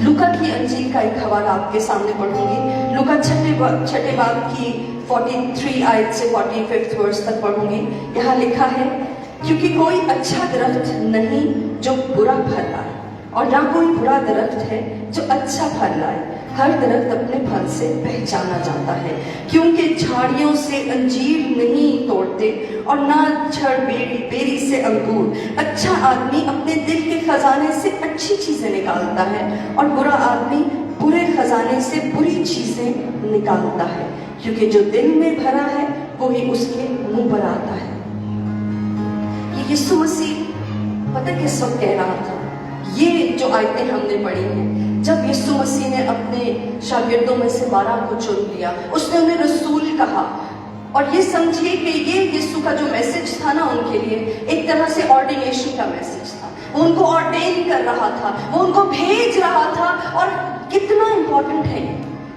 लूका की अंजील का एक हवाला आपके सामने पढ़ूंगी। लूका छठे बाब की 43 आयत से 45 वर्ष तक पढ़ूंगी। यहाँ लिखा है, क्योंकि कोई अच्छा दरख्त नहीं जो बुरा फल लाए और ना कोई बुरा दरख्त है जो अच्छा फल लाए। हर दरख्त अपने फल से पहचाना जाता है, क्योंकि झाड़ियों से अंजीर नहीं तोड़ते और ना छड़ बेरी से अंगूर। अच्छा आदमी अपने दिल के खजाने से अच्छी चीजें निकालता है और बुरा आदमी बुरे खजाने से बुरी चीजें निकालता है, क्योंकि जो दिल में भरा है वो ही उसके मुंह पर आता है। ये यीशु मसीह पता किस वक्त कह रहा था? ये जो आयतें हमने पढ़ी हैं, जब यीशु मसीह ने अपने शागिर्दों में से 12 को चुन लिया, उसने उन्हें रसूल कहा। और ये समझिए कि ये यीशु का जो मैसेज था ना उनके लिए, एक तरह से ऑर्डिनेशन का मैसेज था। वो उनको ऑर्डेन कर रहा था, वो उनको भेज रहा था। और कितना इंपॉर्टेंट है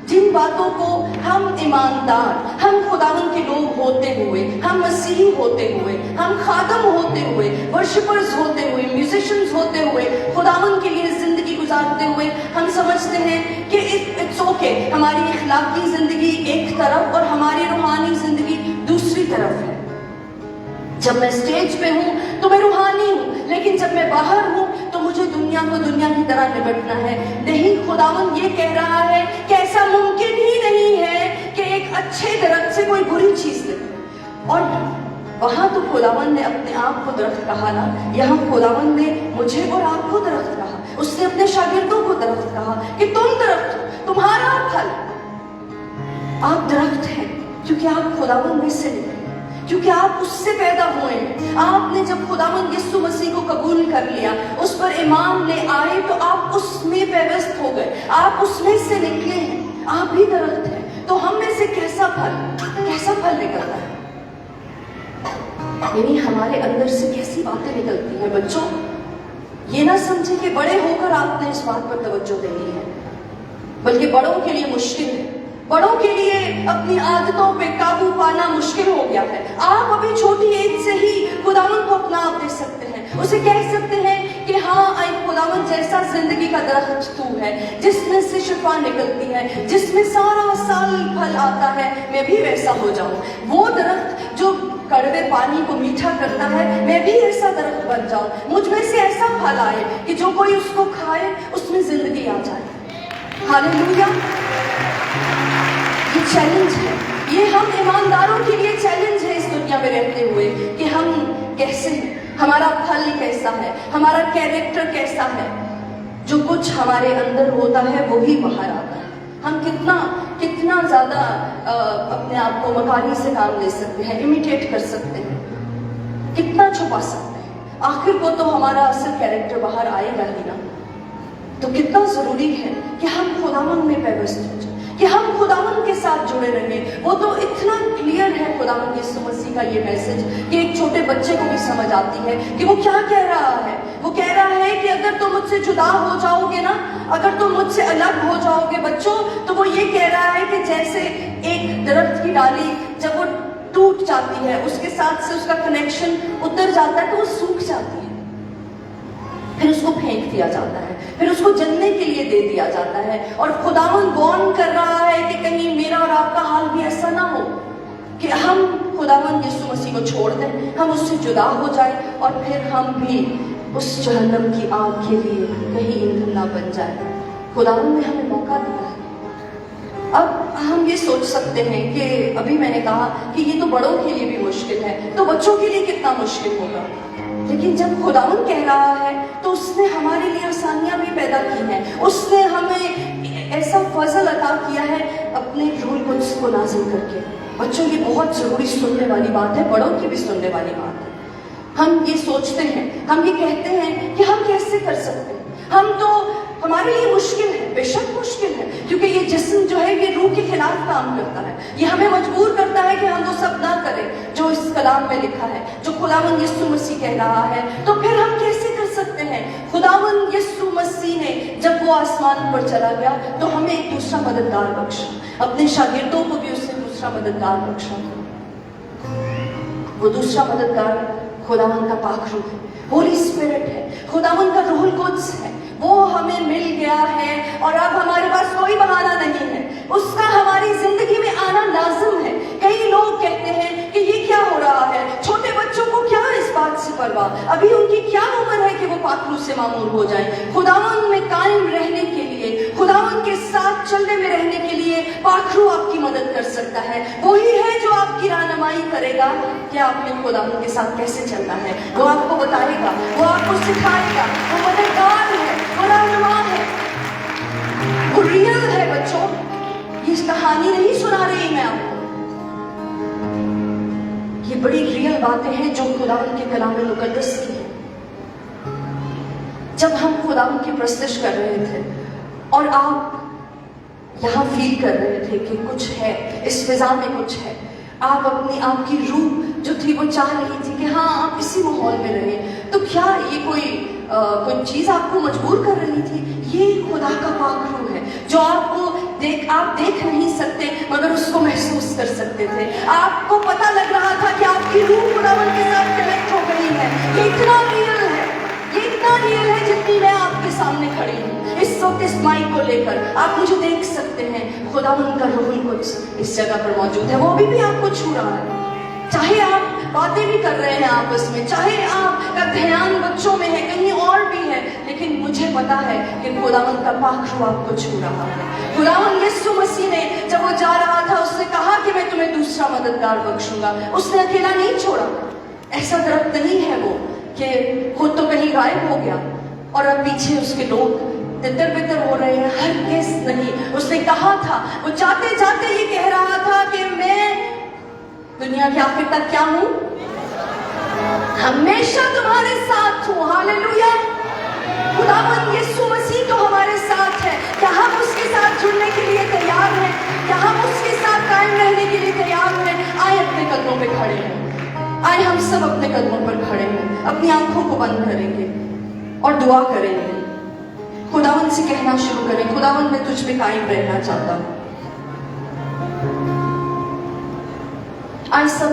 जिन बातों को हम ईमानदार, हम खुदावन के लोग होते हुए, हम मसीही होते हुए, हम खादम होते हुए, वर्शिपर्स होते हुए, म्यूजिशियंस होते हुए, खुदावन के लिए जिंदगी गुजारते हुए हम समझते हैं कि इट्स ओके, हमारी इखलाकी जिंदगी एक तरफ और हमारी रूहानी जिंदगी दूसरी तरफ है। जब मैं स्टेज पे हूँ तो मैं रूहानी हूँ, लेकिन जब मैं बाहर हूँ तो मुझे दुनिया को दुनिया की तरह निपटना है। नहीं, खुदावन ये कह रहा है कि ऐसा मुमकिन ही नहीं है कि एक अच्छे दरख्त से कोई बुरी चीज निकले। और वहां तो खुदावन ने अपने आप को दरख्त कहा ना, यहाँ खुदावन ने मुझे और आपको दरख्त कहा। उसने अपने शागिर्दों को दरख्त कहा कि तुम दरख्त हो, तुम्हारा फल। आप दरख्त हैं क्योंकि आप खुदावन में से निकले, क्योंकि आप उससे पैदा हुए हैं। आपने जब खुदावंद यीशु मसीह को कबूल कर लिया, उस पर ईमान ले आए, तो आप उसमें व्यवस्थ हो गए, आप उसमें से निकले हैं। आप भी दरख्त हैं। तो हम में से कैसा फल निकलता है? यानी हमारे अंदर से कैसी बातें निकलती हैं? बच्चों, ये ना समझे कि बड़े होकर आपने इस बात पर तवज्जो देनी है, बल्कि बड़ों के लिए मुश्किल है। बड़ों के लिए अपनी आदतों पे काबू पाना मुश्किल हो गया है। आप अभी छोटी एज से ही खुदावन को अपना आप दे सकते हैं, उसे कह सकते हैं कि हाँ, खुदावन जैसा जिंदगी का दरख्त तू है, जिसमें से शिफा निकलती है, जिसमें सारा साल फल आता है, मैं भी वैसा हो जाऊं। वो दरख्त जो कड़वे पानी को मीठा करता है, मैं भी ऐसा दरख्त बन जाऊं। मुझ में से ऐसा फल आए कि जो कोई उसको खाए उसमें जिंदगी आ जाए। हालेलुया। ये चैलेंज है, ये हम ईमानदारों के लिए चैलेंज है इस दुनिया में रहते हुए कि हम कैसे हैं, हमारा फल कैसा है, हमारा कैरेक्टर कैसा है। जो कुछ हमारे अंदर होता है वो ही बाहर आता है। हम कितना ज्यादा अपने आप को मकानी से काम ले सकते हैं, इमिटेट कर सकते हैं, कितना छुपा सकते हैं। आखिर को तो हमारा असल कैरेक्टर बाहर आएगा ही ना। तो कितना जरूरी है कि हम खुदावन में व्यवस्थ हो जाए, कि हम खुदावन के साथ जुड़े रहें। वो तो इतना क्लियर है खुदावन यीशु मसीह का ये मैसेज कि एक छोटे बच्चे को भी समझ आती है कि वो क्या कह रहा है। वो कह रहा है कि अगर तुम मुझसे जुदा हो जाओगे ना, अगर तुम मुझसे अलग हो जाओगे बच्चों, तो वो ये कह रहा है कि जैसे एक दरख्त की डाली जब वो टूट जाती है, उसके साथ से उसका कनेक्शन उतर जाता है तो वो सूख जाती है, फिर उसको फेंक दिया जाता है, फिर उसको जलने के लिए दे दिया जाता है। और खुदावन वार्न कर रहा है कि कहीं मेरा और आपका हाल भी ऐसा ना हो कि हम खुदावन यीशु मसीह को छोड़ दें, हम उससे जुदा हो जाए और फिर हम भी उस जहन्नम की आग के लिए कहीं ईंधन ना बन जाए। खुदावन ने हमें मौका दिया है। अब हम ये सोच सकते हैं कि अभी मैंने कहा कि ये तो बड़ों के लिए भी मुश्किल है, तो बच्चों के लिए कितना मुश्किल होगा। लेकिन जब खुदावन कह रहा है तो उसने हमारे लिए आसानियां भी पैदा की हैं। उसने हमें ऐसा फजल अता किया है अपने रूल कुद्स को नाज़िल करके। बच्चों की बहुत जरूरी सुनने वाली बात है, बड़ों की भी सुनने वाली बात है। हम ये सोचते हैं, हम ये कहते हैं कि हम कैसे कर सकते हैं, हम तो हमारे लिए मुश्किल है, बेशक मुश्किल है, क्योंकि ये जिस्म जो है ये रूह के खिलाफ काम करता है। ये हमें मजबूर करता है कि हम वो सब ना करें जो इस कलाम में लिखा है, जो खुदावन यीशु मसीह कह रहा है। तो फिर हम कैसे कर सकते हैं? खुदावन यीशु मसीह ने जब वो आसमान पर चला गया तो हमें एक दूसरा मददगार बख्शा, अपने शागिर्दों को भी उसने दूसरा मददगार बख्शा। वो दूसरा मददगार खुदावन का पाक रूह है, होली स्पिरिट है, खुदावन का रूहुल कुद्स है। वो हमें मिल गया है और अब हमारे पास कोई बहाना नहीं है, उसका हमारी जिंदगी में आना लाजिम है। कई लोग कहते हैं कि ये क्या हो रहा है, छोटे बच्चों को क्या इस बात से परवाह, अभी उनकी क्या उम्र है कि वो पाक रूह से मामूर हो जाए। खुदावन में कायम रहने के लिए, खुदावन के साथ चलने में रहने के लिए पाक रूह आपकी मदद कर सकता है। वही है जो आपकी रहनुमाई करेगा कि आपने खुदावन के साथ कैसे चलना है। वो आपको बताएगा, वो आपको सिखाएगा, वो मददगार है, वो रहनुमा है, वो रियल है। बच्चों, ये कहानी नहीं सुना रही मैं आपको, ये बड़ी रियल बातें हैं जो खुदावन के कलाम में मुकद्दस की है। जब हम खुदावन की प्रस्तुत कर रहे थे और आप यहाँ फील कर रहे थे कि कुछ है, इस फिजा में कुछ है, आप अपनी आपकी रूह जो थी वो चाह रही थी कि हाँ आप इसी माहौल में रहे, तो क्या ये कोई चीज आपको मजबूर कर रही थी? ये खुदा का पाक रूह है जो आपको आप देख नहीं सकते मगर उसको महसूस कर सकते थे। आपको पता लग रहा था कि आपकी रूह खुदावन के साथ कनेक्ट हो गई है। ये इतना रियल है, ये इतना रियल है जितनी मैं आपके सामने खड़ी हूँ इस वक्त इस माइक को लेकर। आप मुझे देख सकते हैं, खुदावन का रूहुल कुद्स इस जगह पर मौजूद है। वो अभी भी आपको छू रहा है, चाहे आप बातें भी कर रहे हैं आपस में, चाहे आपका ध्यान बच्चों में है, कहीं और भी है, लेकिन मुझे पता है कि खुदावन का पाक रूह आपको छू रहा है। खुदावन यीशु मसीह ने जब वो जा रहा था उसने कहा कि मैं तुम्हें दूसरा मददगार बख्शूंगा। उसने अकेला नहीं छोड़ा। ऐसा दरख्त नहीं है वो कि खुद तो कहीं गायब हो गया और अब पीछे उसके लोग तितर बितर हो रहे हैं। हर किस नहीं, उसने कहा था, वो जाते जाते ये कह रहा था कि मैं दुनिया के आखिर तक क्या हूं, हमेशा तुम्हारे साथ हूं। हालेलुया। खुदावन यीशु मसीह तो हमारे साथ है। क्या हम उसके साथ जुड़ने के लिए तैयार हैं? क्या हम उसके साथ कायम रहने के लिए तैयार हैं? आए अपने कदमों पे खड़े हैं, आए हम सब अपने कदमों पर खड़े हैं, अपनी आंखों को बंद करेंगे और दुआ करेंगे। खुदावन से कहना शुरू करें, खुदावन मैं तुझ पे कायम रहना चाहता हूं। आज सब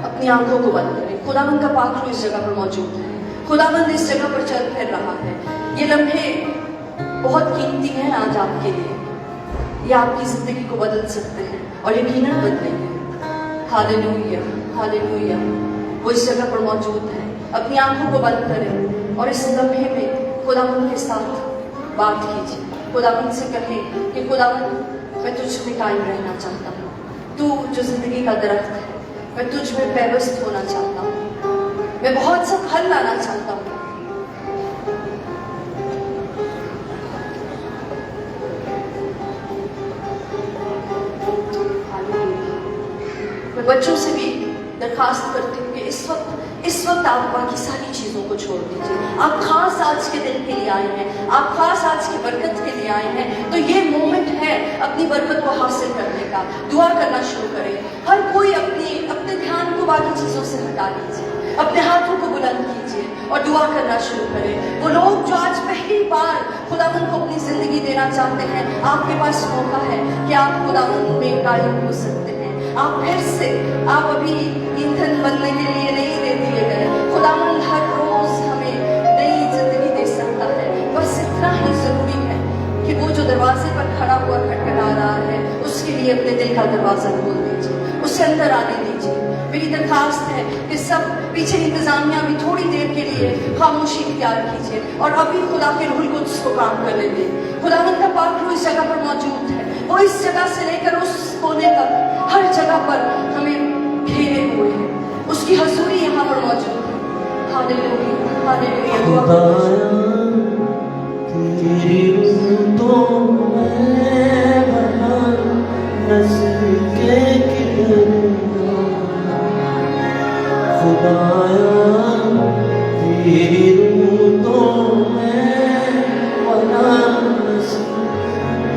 अपनी आंखों को बंद करें। खुदावन का पाक रूह इस जगह पर मौजूद है। खुदावन इस जगह पर चल फिर रहा है। ये लम्हे बहुत कीमती हैं आज आपके लिए, ये आपकी जिंदगी को बदल सकते हैं और यकीनन बदलेंगे। Hallelujah, hallelujah. वो इस जगह पर मौजूद है। अपनी आंखों को बंद करें और इस लम्हे में खुदावन के साथ बात कीजिए। खुदावन से कहें कि खुदावन मैं तुझ में कायम रहना चाहता हूँ। तू जो जिंदगी का दरख्त है, मैं तुझ में पैवस्त होना चाहता हूँ। मैं बहुत सा फल लाना चाहता हूँ। मैं बच्चों से भी दरखास्त करती हूँ कि इस वक्त आप बाकी सारी चीजों को छोड़ दीजिए। आप खास आज के दिन के लिए आए हैं, आप खास आज की बरकत के लिए आए हैं, तो ये मोमेंट है अपनी बरकत को हासिल करने का। दुआ करना शुरू करें। हर कोई अपने ध्यान को बाकी चीजों से हटा लीजिए, अपने हाथों को बुलंद कीजिए और दुआ करना शुरू करें। वो लोग जो आज पहली बार खुदावन को अपनी जिंदगी देना चाहते हैं, आपके पास मौका है कि आप खुदावन में कायम हो सकते हैं। आप फिर से, आप अभी ईंधन बनने के लिए नहीं दे दिए गए। खुदावन हर रोज हमें नई जिंदगी दे दरवाजे पर खड़ा हुआ खटखटा रहा है, उसके लिए अपने दिल का दरवाजा खोल दीजिए, उसे अंदर आने दीजिए। मेरी दरखास्त है कि सब पीछे इंतजामिया भी थोड़ी देर के लिए खामोशी इख्तियार कीजिए और अभी खुदा के रूहुल कुद्स को काम करने दें। खुदावंद का पाक रूह इस जगह पर मौजूद है, वो इस जगह से लेकर उस कोने तक हर जगह पर हमें घेरे हुए है, उसकी हजूरी यहाँ पर मौजूद है। Hallelujah, hallelujah. खुदाया तेरी रूह तो मैं बना नस्ल के किधर खुदाया तेरी रूह तो मैं बना नस्ल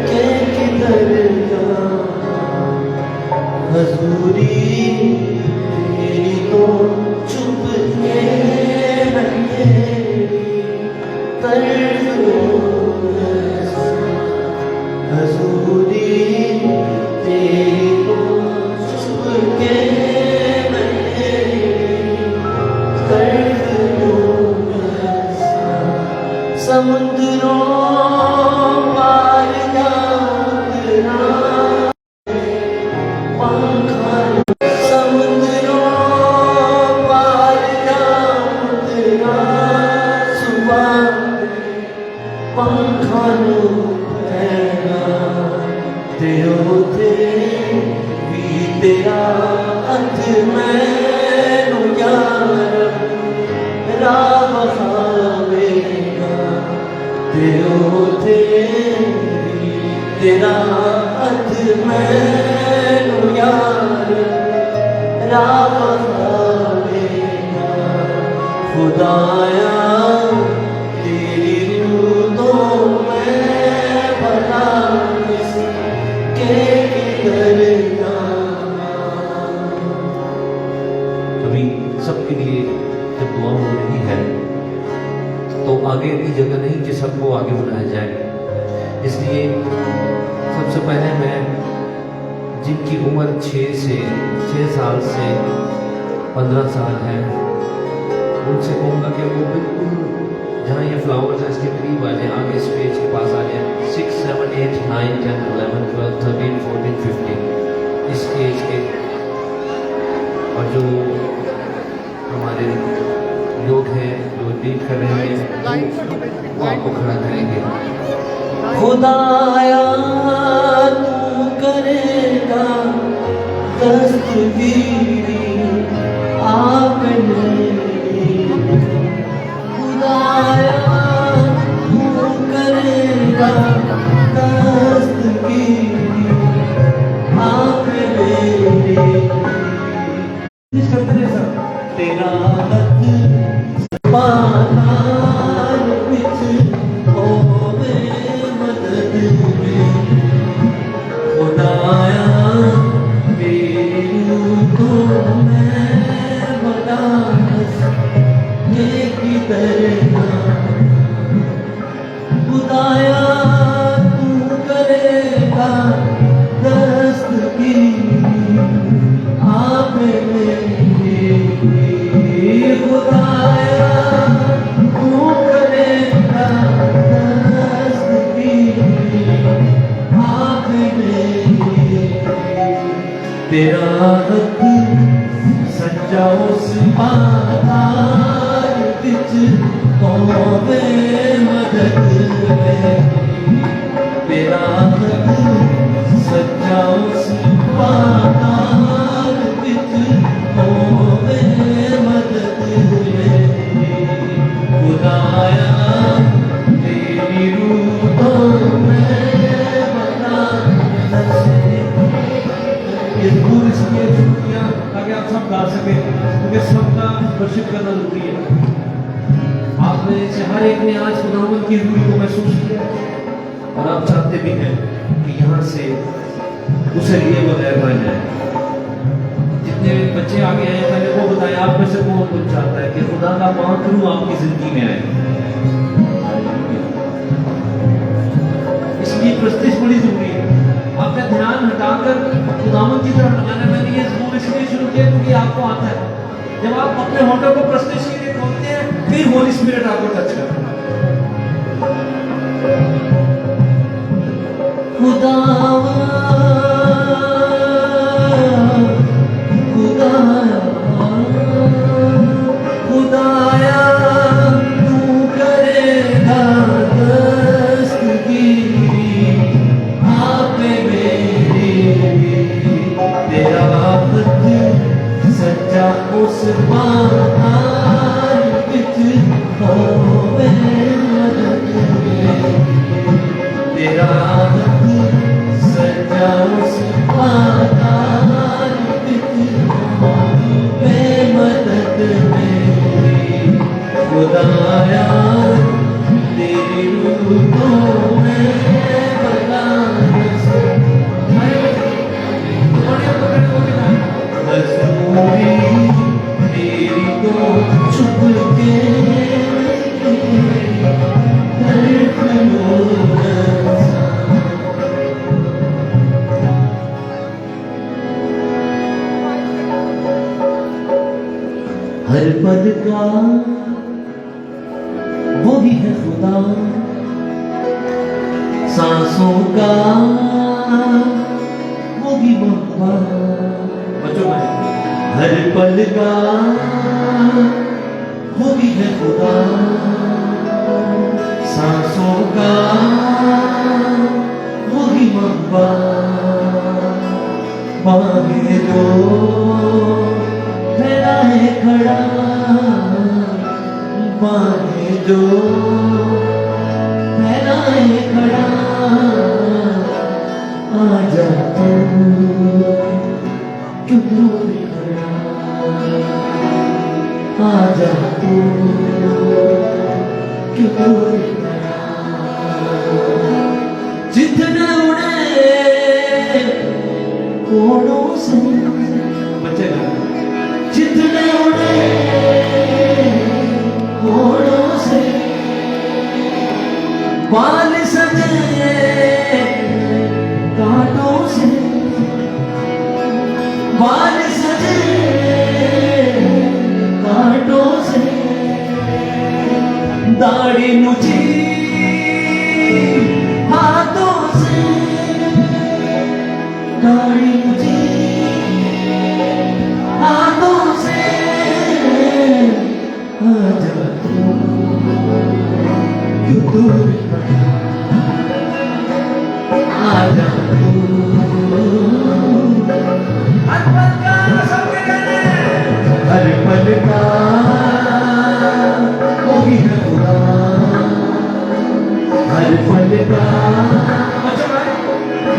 के किधर हजूरी तेरी तो चुप के हजूरी तेरी तो चुप के समुद्रों पार यात्रा पंखा समुद्रों पार यात्रा सुबह पंखा तेरो थे भी तेरा अंत मैनू यार राह खावेगा तेरो थे तेरा अंत मैनू यार राह खावेगा खुदाया तेरी रूह तो मैं बना कभी सबके लिए जब दुआ हो रही है तो आगे की जगह नहीं कि सबको आगे बुलाया जाए, इसलिए सबसे पहले मैं जिनकी उम्र 6 साल से 15 साल है उनसे कहूँगा कि वो बिल्कुल जहाँ ये फ्लावर्स है इसके करीब आ जाए, आगे स्टेज के पास आ जाए। 6, 7, 8, 9, 10, 11, 12, 13, 14, 15 इस एज के, और जो हमारे लोग हैं जो लीड कर रहे हैं वो आपको खड़ा करेंगे। खुदाया तू करेगा दस्तगीरी आपने खुदाया तू करेगा दस्तगीरी आपने तेरा हक पाना बिच होवे मदद में खुदाया तेरी रूह को मैं बना ये किधर खुदाया तू करेगा दस्तगीरी आप खुदाया तू करेगा दस्तगीरी आप तेरा हक सच्चा उस पाताल बिच होवे मदद में तेरा हक सच्चा उस पाताल बिच होवे मदद में खुदाया तेरी रूह तो मैं बना ये पूरी इसलिए छुट्टियाँ ताकि आप सब गा सकें, क्योंकि सबका वर्शिप करना जरूरी है। आप में से हर एक ने आज खुदावंद की रूह को महसूस किया और आप चाहते भी हैं कि यहाँ से उसे लिए बगैर ना जाए। जितने बच्चे आगे आए पहले वो बताएं, आप में से कौन कुछ चाहता है कि खुदा का पाक रूह आपकी जिंदगी में आए। इसलिए प्रस्तिश बड़ी जरूरी है। आपका ध्यान हटाकर खुदावंद की तरफ लगाना। मैंने ये ज़रूर इसलिए शुरू किया क्योंकि आपको आता है। जब आप अपने होठों को प्रस्तिश के लिए खोलते हैं फिर होली स्पिरिट आपको टच करता है। खुदावा खुदाया खुदाया तू करेगा दस्तगीरी आप मेरी तेरा हाथ सच्चा उस महान विच होवे मदद तेरा हाथ सच्चा उस महान विच होवे मदद मेरी खुदाया तेरी रूह को मैं बता मजबूरी तेरी को छुप के हर पल का वो ही है खुदा सांसों का वो ही मौका बच्चों में हर पल का वो भी है खुदा सांसों का वो भी मौका मांगे जो मेरा है खड़ा मांगे जो मेरा है खड़ा आजा तू क्यों दूर खड़ा आजा तू क्यों दूर खड़ा जितने उड़े कोड़ों से बच्चे जितने उड़े कोड़ों से बाल सजे कांटों से बाल सजे कांटों से दाढ़ी मुझी हाथों से दाढ़ी मुझी हाथों से आजा तू क्यों दूर आजा तू हर पल का सबके गाने हर पल का वो ही है खुदा हर पल का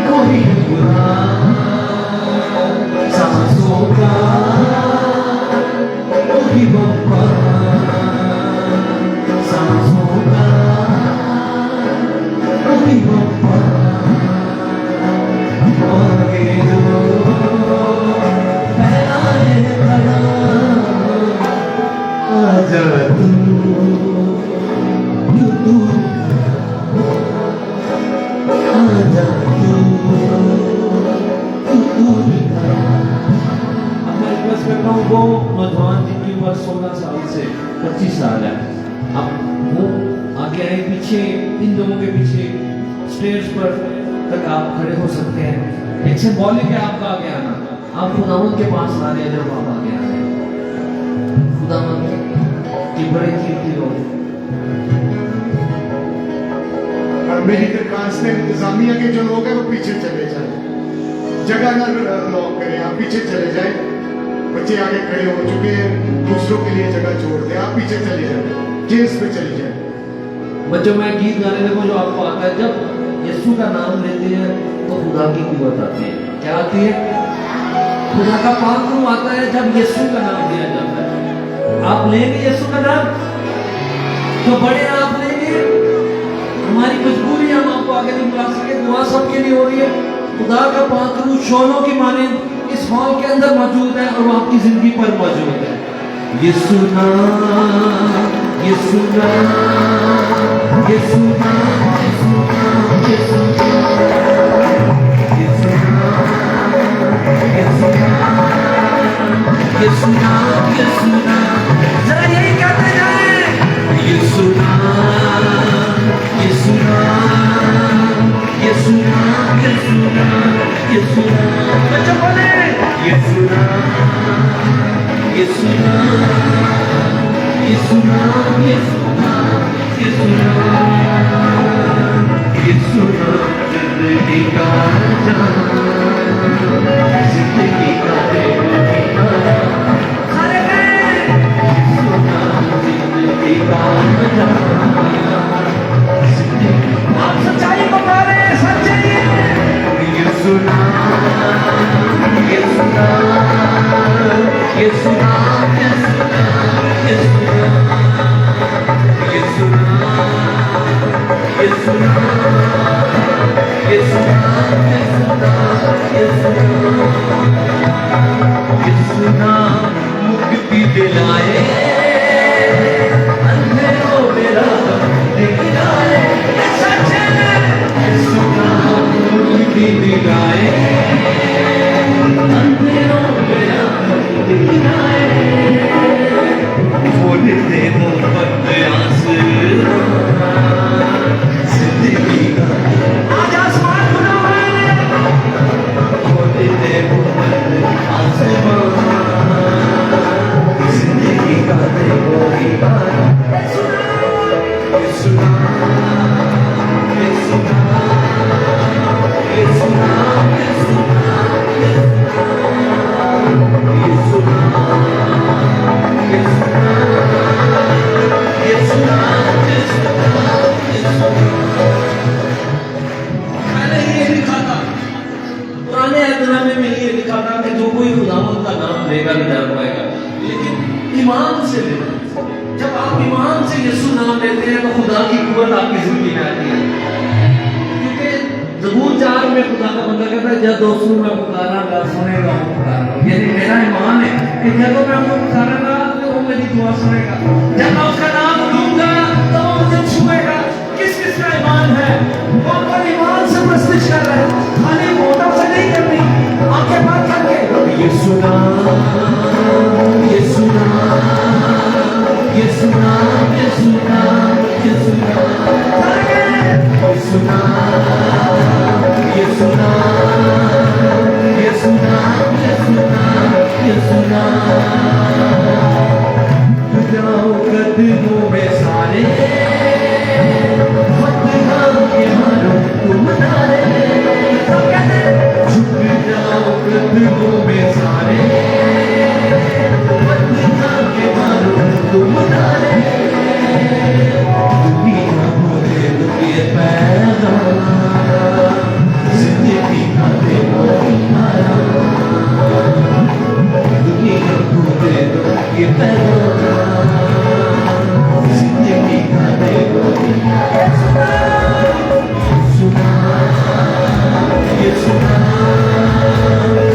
वो ही है खुदा सांसों का वो ही बप्पा सांसों का वो ही बप्पा मांगे जो मेरा है खड़ा आजा तू क्यों दूर आजा तू क्यों दूर अब मैं रिक्वेस्ट करता हूँ वो नौजवान जिनकी उम्र 16 साल से 25 साल है अब वो आगे आए पीछे इन दोनों के पीछे स्टेज पर तक आप खड़े हो सकते हैं एक सिंबॉलिक है आपका आगे आना आप खुदावंद के पास आ रहे हैं जब आप आगे आ रहे हैं खुदावंद की बड़े कीमती लोग और मेरी दरखास्त है इंतजामिया के जो लोग हैं वो पीछे चले जाए जगह ना लॉक करें आप पीछे चले जाए बच्चे आगे खड़े हो चुके हैं दूसरों के लिए जगह छोड़ दें आप पीछे चले जाए केस पे चले जाए बच्चों मैं गीत गाने देखो जो आपको आता है जब यीशु का नाम लेते हैं तो खुदा की कुव्वत आती है क्या आती है खुदा का पाक रूह आता है जब यीशु का नाम लिया जाता है आप लेंगे यीशु का नाम तो बड़े आप लेंगे हमारी मजबूरी हम आपको आगे नहीं बुला सके दुआ सबके लिए हो रही है खुदा का पाक रूह शोलों की माने इस हॉल के अंदर मौजूद है और वो आपकी जिंदगी पर मौजूद है यीशु नाम यीशु नाम यीशु नाम यीशु नाम यीशु यीशु नाम यीशु नाम जरा यही कहते जाए यीशु नाम यीशु नाम यीशु नाम यीशु नाम, यीशु नाम, यीशु नाम, यीशु नाम, यीशु नाम, यीशु नाम जिंदगी का जान, जिंदगी का देवता, यीशु नाम जिंदगी का जान, आप सच्चाई को पाले, सच्चाई यीशु नाम, यीशु नाम, यीशु नाम, यीशु नाम, यीशु नाम, यीशु नाम, यीशु नाम, यीशु नाम, यीशु नाम मुक्ति दिलाए, अंधेरों में राह दिखलाए, यीशु नाम मुक्ति दिलाए, अंधेरों में राह दिखलाए, खोल दे मोहब्बत आसमान, जिंदगी का आज आसमान खुला है, खोल दे मोहब्बत आसमान, जिंदगी का दीवार, यीशु नाम, यीशु नाम, यीशु नाम, यीशु नाम, यीशु नाम, यीशु नाम, यीशु नाम, यीशु नाम, यीशु नाम। मैंने ये लिखा था, पुराने अहदनामे में ये लिखा था कि जो कोई खुदावंद का नाम लेगा नहीं जान पाएगा, लेकिन ईमान से लेना। जब आप ईमान से यीशु नाम लेते हैं तो खुदा की कुव्वत आपकी जिंदगी में आती है। क्योंकि ज़बूर 4 में खुदा का बंदा कहता है, जब दोस्तों मैं पुकारा सुनेगा वो पुकारा, यानी मेरा ईमान है कि जब मैं उसको पुकारूंगा तो वो मेरी दुआ सुनेगा, जब मैं उसका नाम लूंगा तो वो मुझे छुएगा। किस किस का ईमान है? वो अपने ईमान से प्रस्तिश कर रहे हैं, खाली मोटा से नहीं करनी, आंखें बंद करके यीशु नाम, यीशु नाम, यीशु नाम, यीशु नाम, यीशु नाम, यीशु नाम, यीशु नाम, यीशु नाम, यीशु नाम, यीशु नाम, जाओ कदमों में सारे, नाम के मारो तुम तारे, झुक जाओ कदमों में सारे, नाम के मारो तुम तारे, दुनिया बोले तो ये पैगाम, जिंदगी का देखो तुम्हारा, दुनिया बोले तो ये पैगाम, जिंदगी का देखो तुम्हारा, सुना ये सुना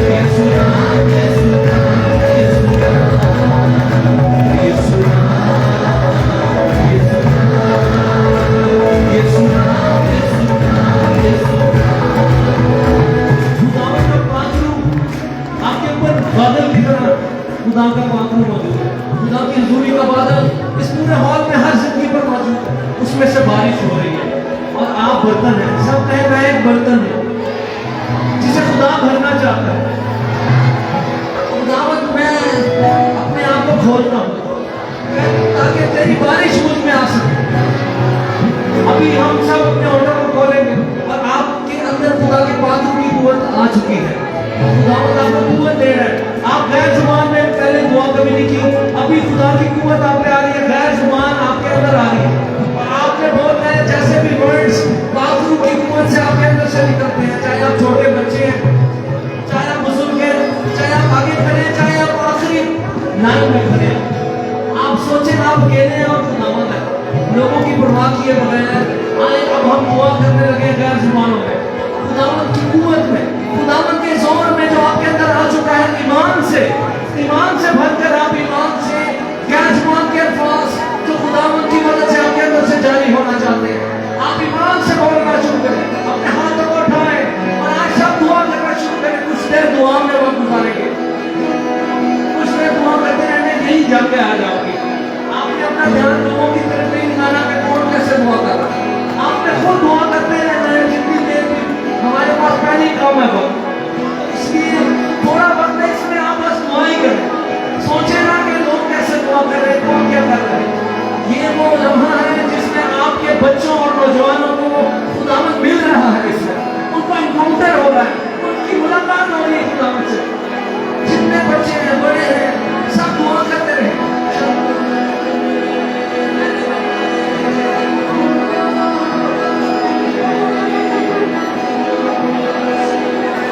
ये सुना ये सुना ये सुना ये सुना ये सुना ये सुना ये सुना। खुदा का पात्रू आपके ऊपर बादल की तरह, खुदा का पात्रू मौजूद है, खुदा की हजूरी का बादल इस पूरे हॉल में हर जिंदगी पर मौजूद है, उसमें से बारिश हो रही है और आप बर्तन हैं, सब कहे मैं एक बर्तन है जिसे खुदा भरना चाहता है। खुदावंद मैं अपने आप को खोलता हूँ ताकि तेरी बारिश मुझ में आ सके। अभी हम सब अपने ऑर्डर को खोलेंगे और आपके अंदर खुदा के पात्रों की कुव्वत आ चुकी है। खुदावंद आपको कुव्वत दे रहा है। आप गैर जुबान में पहले दुआ कभी नहीं की, अभी खुदा की कुव्वत आप पे आ रही है, गैर जुबान आपके अंदर आ रही है और आपने बोलना है जैसे भी वर्ड्स पात्रों की कुव्वत से आपके अंदर से निकलते हैं, चाहे आप छोटे बच्चे हैं, चाहे आप बुजुर्ग हैं, चाहे आप आगे खड़े हैं, चाहे आप आखिरी लाइन में खड़े हैं। आप सोचें आप अकेले हैं और खुदावंद है, लोगों की परवाह किए बगैर आए अब हम दुआ करने लगे गैर जुबानों में, खुदावंद की कुव्वत में, खुदावंद के जोर में जो आपके अंदर आ चुका है। ईमान से भरकर आप ईमान से गैर जुबान के अल्फाज जो खुदावंद की मदद से आपके अंदर से जारी होना चाहते हैं, आप ईमान से बोलना शुरू करें, अपने हाथों को उठाएं और आज सब दुआ करना शुरू करें। कुछ देर दुआ में वक्त गुजारेंगे, कुछ देर दुआ करते रहने, यही जाके आ जाओगे। आपने अपना ध्यान लोगों की तरफ नहीं दिखाना कि कौन कैसे दुआ कर रहा है, आपने खुद दुआ करते रहना है। जितनी देर हमारे पास पहले ही काम है वक्त, इसलिए थोड़ा वक्त है।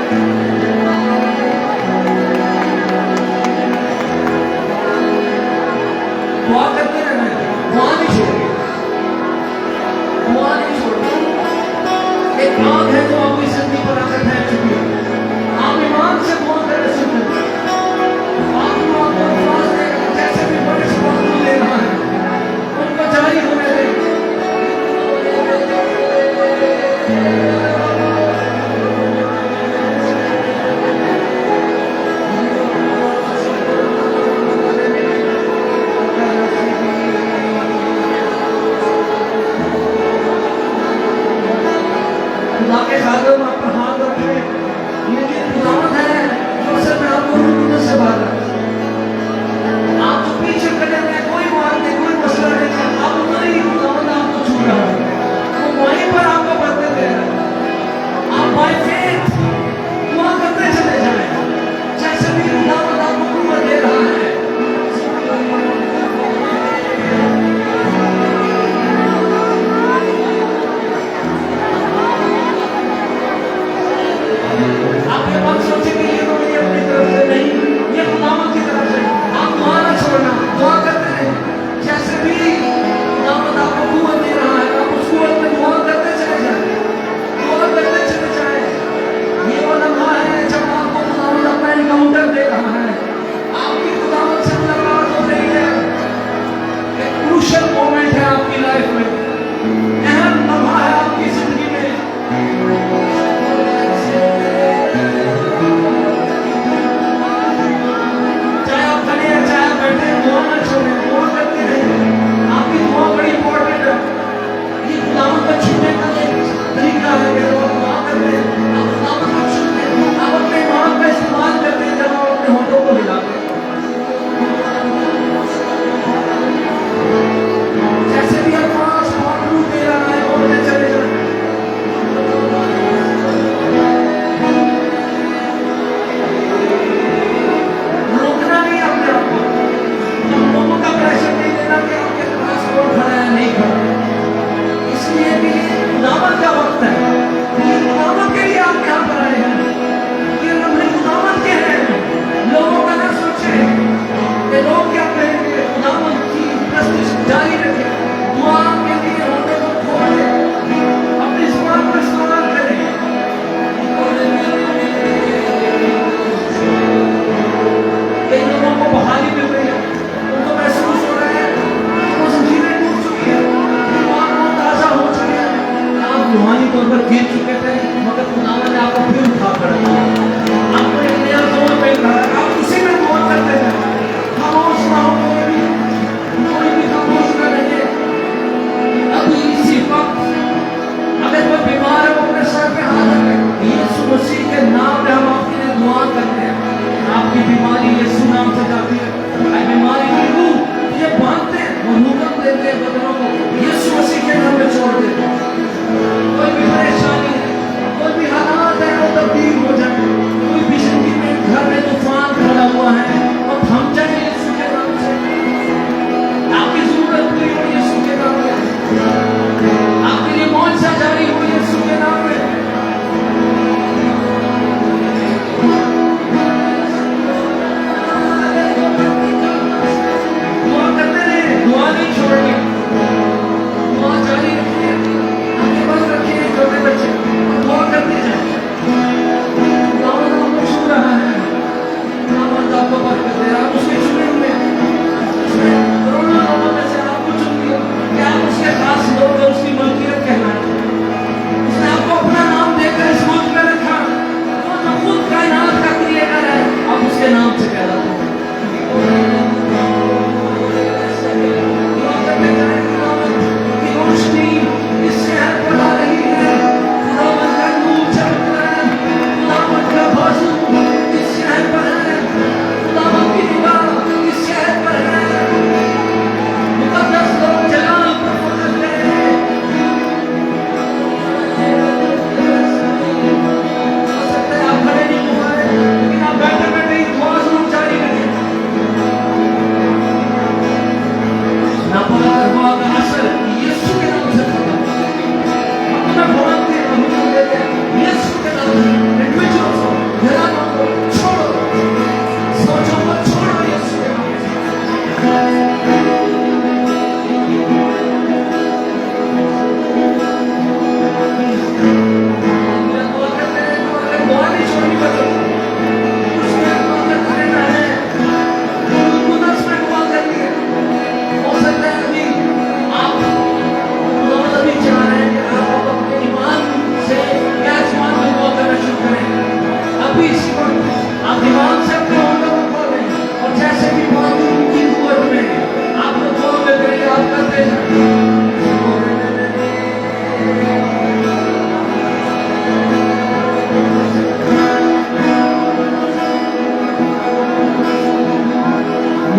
दुआ करते रहना है, दुआ नहीं छोड़नी, दुआ नहीं छोड़नी। एक आग है जो आपकी जिंदगी पर आकर फेंक चुकी है, आप ईमान से दुआ करके सुनते हैं। आपको अल्फाज देगा, जैसे भी बड़े सवाल ले रहा है उनको जारी होने दें। खुदा के खातिर आप पर हाथ रखें, ये जो खुदावंद है जो असल में आपको रूह से बाहर रखे। आप जो पीछे खड़े हैं, कोई बात नहीं, कोई मसला नहीं है, आप उतना ही खुदावंद आपको छू रहा है, वो वहीं पर आपको बरकत दे रहा है। आप बाय फेथ दुआ करते चले जाएं, जैसे भी खुदावंद आपको कुव्वत दे रहा है। आप ये मत सोचिए कि ये तो मेरी अपनी तरफ से नहीं, ये खुदावंद की तरफ से। आप दुआ ना छोड़ना, दुआ करते रहें, जैसे भी खुदावंद आपको कुव्वत दे रहा है, आप उस कुव्वत में दुआ करते चले जाएं, दुआ करते चले जाएं। ये वो लम्हा है जब आपको खुदावंद अपना एनकाउंटर दे रहा है, आपकी खुदावंद से मुलाकात हो रही है। एक क्रूशियल मोमेंट है आपकी लाइफ में, अहम लम्हा है आपकी जिंदगी में। चाहे आप खड़े हैं, चाहे आप बैठे हैं, दुआ ना छोड़ें, दुआ करते रहें। आपकी दुआ बड़ी इंपॉर्टेंट है। ये खुदावंद को छूने का एक तरीका है कि जब आप दुआ करते हैं, आप खुदावंद को छूते हैं, आप अपने ईमान का इस्तेमाल करते हैं। जब आप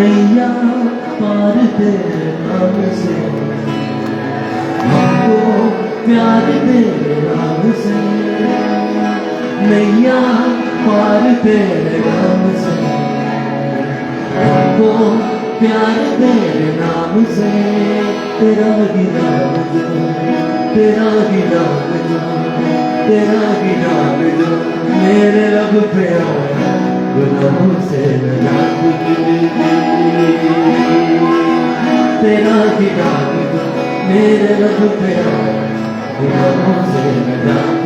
नैया पार तेरे नाम से, हमको प्यार तेरे नाम से, नैया पार तेरे नाम से, हमको प्यार तेरे नाम से, तेरा ही नाम जो, तेरा ही नाम जो, तेरा ही नाम जो मेरे लब पे आया, गुनाहों से नाम तेरा ही नाम जो मेरे लब पे आया, गुनाहों से नाम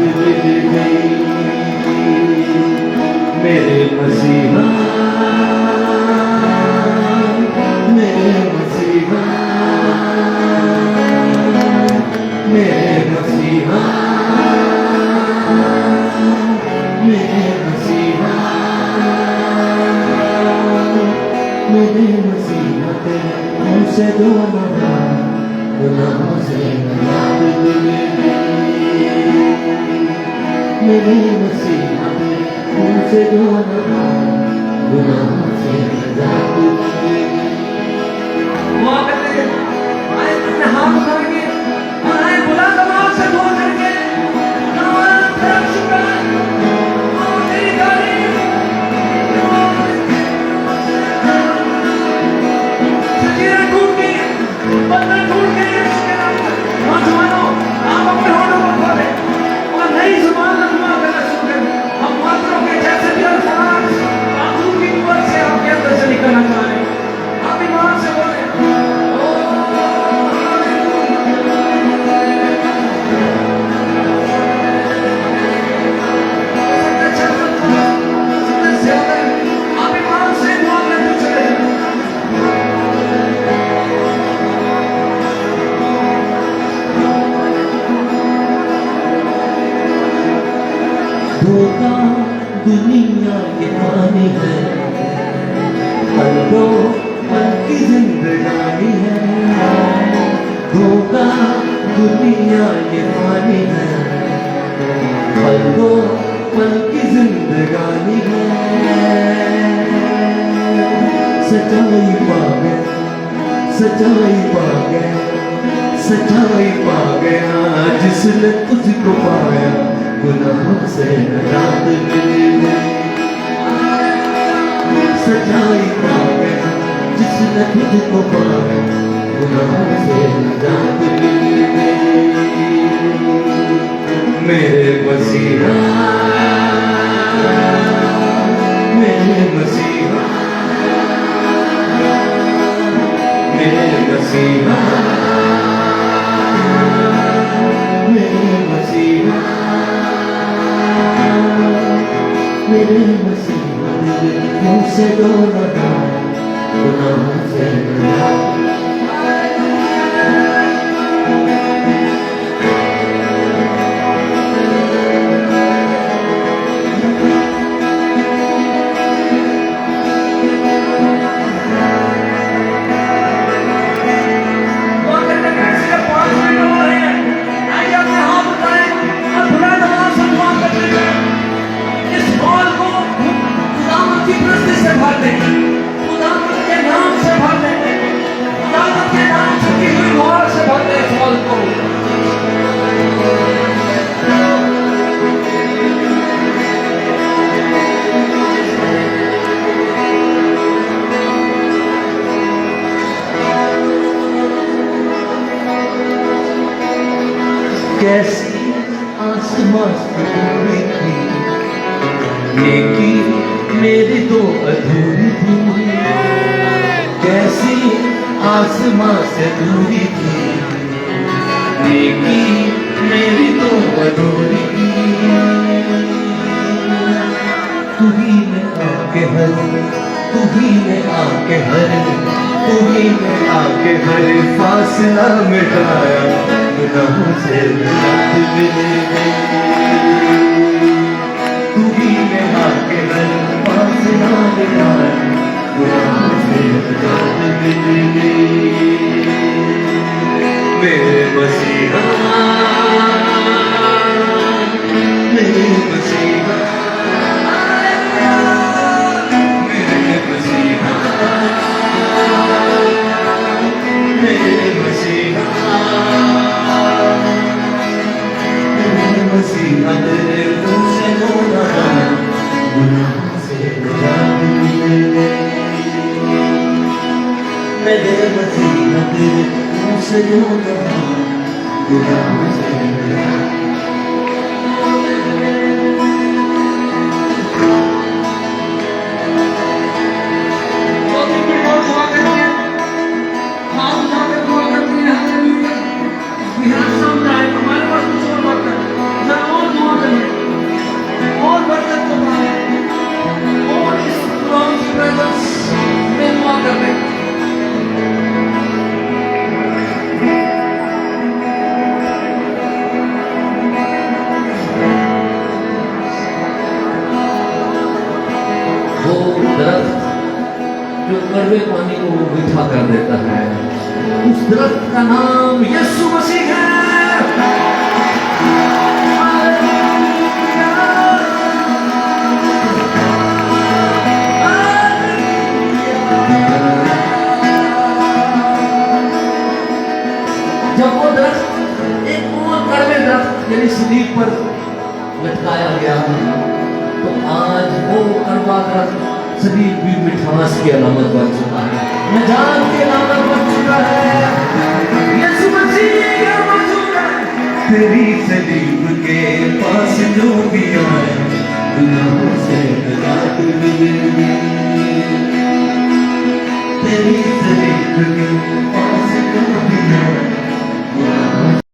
मेरे मसीहा, मेरे मसीहा, मेरे मसीहा, मेरे मसीहा, मेरे मसीहा तेरे मुँह से दो गुनाहों से याद मेरे मसीहा तेरे मुँह से दो गुनाहों से याद आए अपने हाथ उठाएंगे और आए बुलंद आवाज से बोल करके तेरी तारीफ जंजीरें टूट गई, बंधन टूट गए उसके नाम पर। नौजवानों, आप अपने होठों को खोलें और नई जुबान अजमा करना शुरू करें। हम मंत्रों के जैसे भी अल्फाज आंसू की कुव्वत से आपके अंदर से निकलना चाह रहे हैं। आप ईमान से बोलें, धोखा दुनिया के पानी है, पल दो पल की जिंदगानी है, धोखा दुनिया के पानी है, पल दो पल की जिंदगानी है, सच्चाई पा गए, सच्चाई पा गए, सच्चाई पा गया जिसने तुझको पाया, गुनाहों से रात मिली, सच्चाई पा गया जिसने तुझको पाया, गुनाहों से रात मिली, मेरे मसीहा, मेरे मसीहा, मेरे मसीहा, मेरे मसीहा, मेरे मसीहा तेरे मुँह से दो गुनाहों से कैसी आसमां से दूरी थी, नेकी मेरी तो अधूरी थी, कैसी आसमां से दूरी थी, नेकी मेरी तो अधूरी थी, तू ही ने आके हर, तू ही ने आके हर, तू ही ने आके हर फासला मिटाया, गुनाहों से रात मिली, तू ही ने आके हर फासला मिटाया, गुनाहों से रात मिली, मेरे मसीहा, मेरे मसीहा, मेरे मसीहा, गुनाहों से निजात मिले। मेरे मसीहा तेरे मुँह से यूं कहा, गुनाहों से निजात। वो दरख्त जो कड़वे पानी को मीठा कर देता है, उस दरख्त का नाम यीशु मसीह है। जब वो दरख्त एक और कड़वे दरख्त यानी सलीब पर लटकाया गया, तो आज वो कड़वा दरख्त सलीब भी मिठास की अलामत बन चुका है, निजात की अलामत बन चुका है। यीशु मसीह मौजूद है। तेरी सलीब के पास जो भी आए, गुनाहों से निजात मिले। तेरी सलीब के पास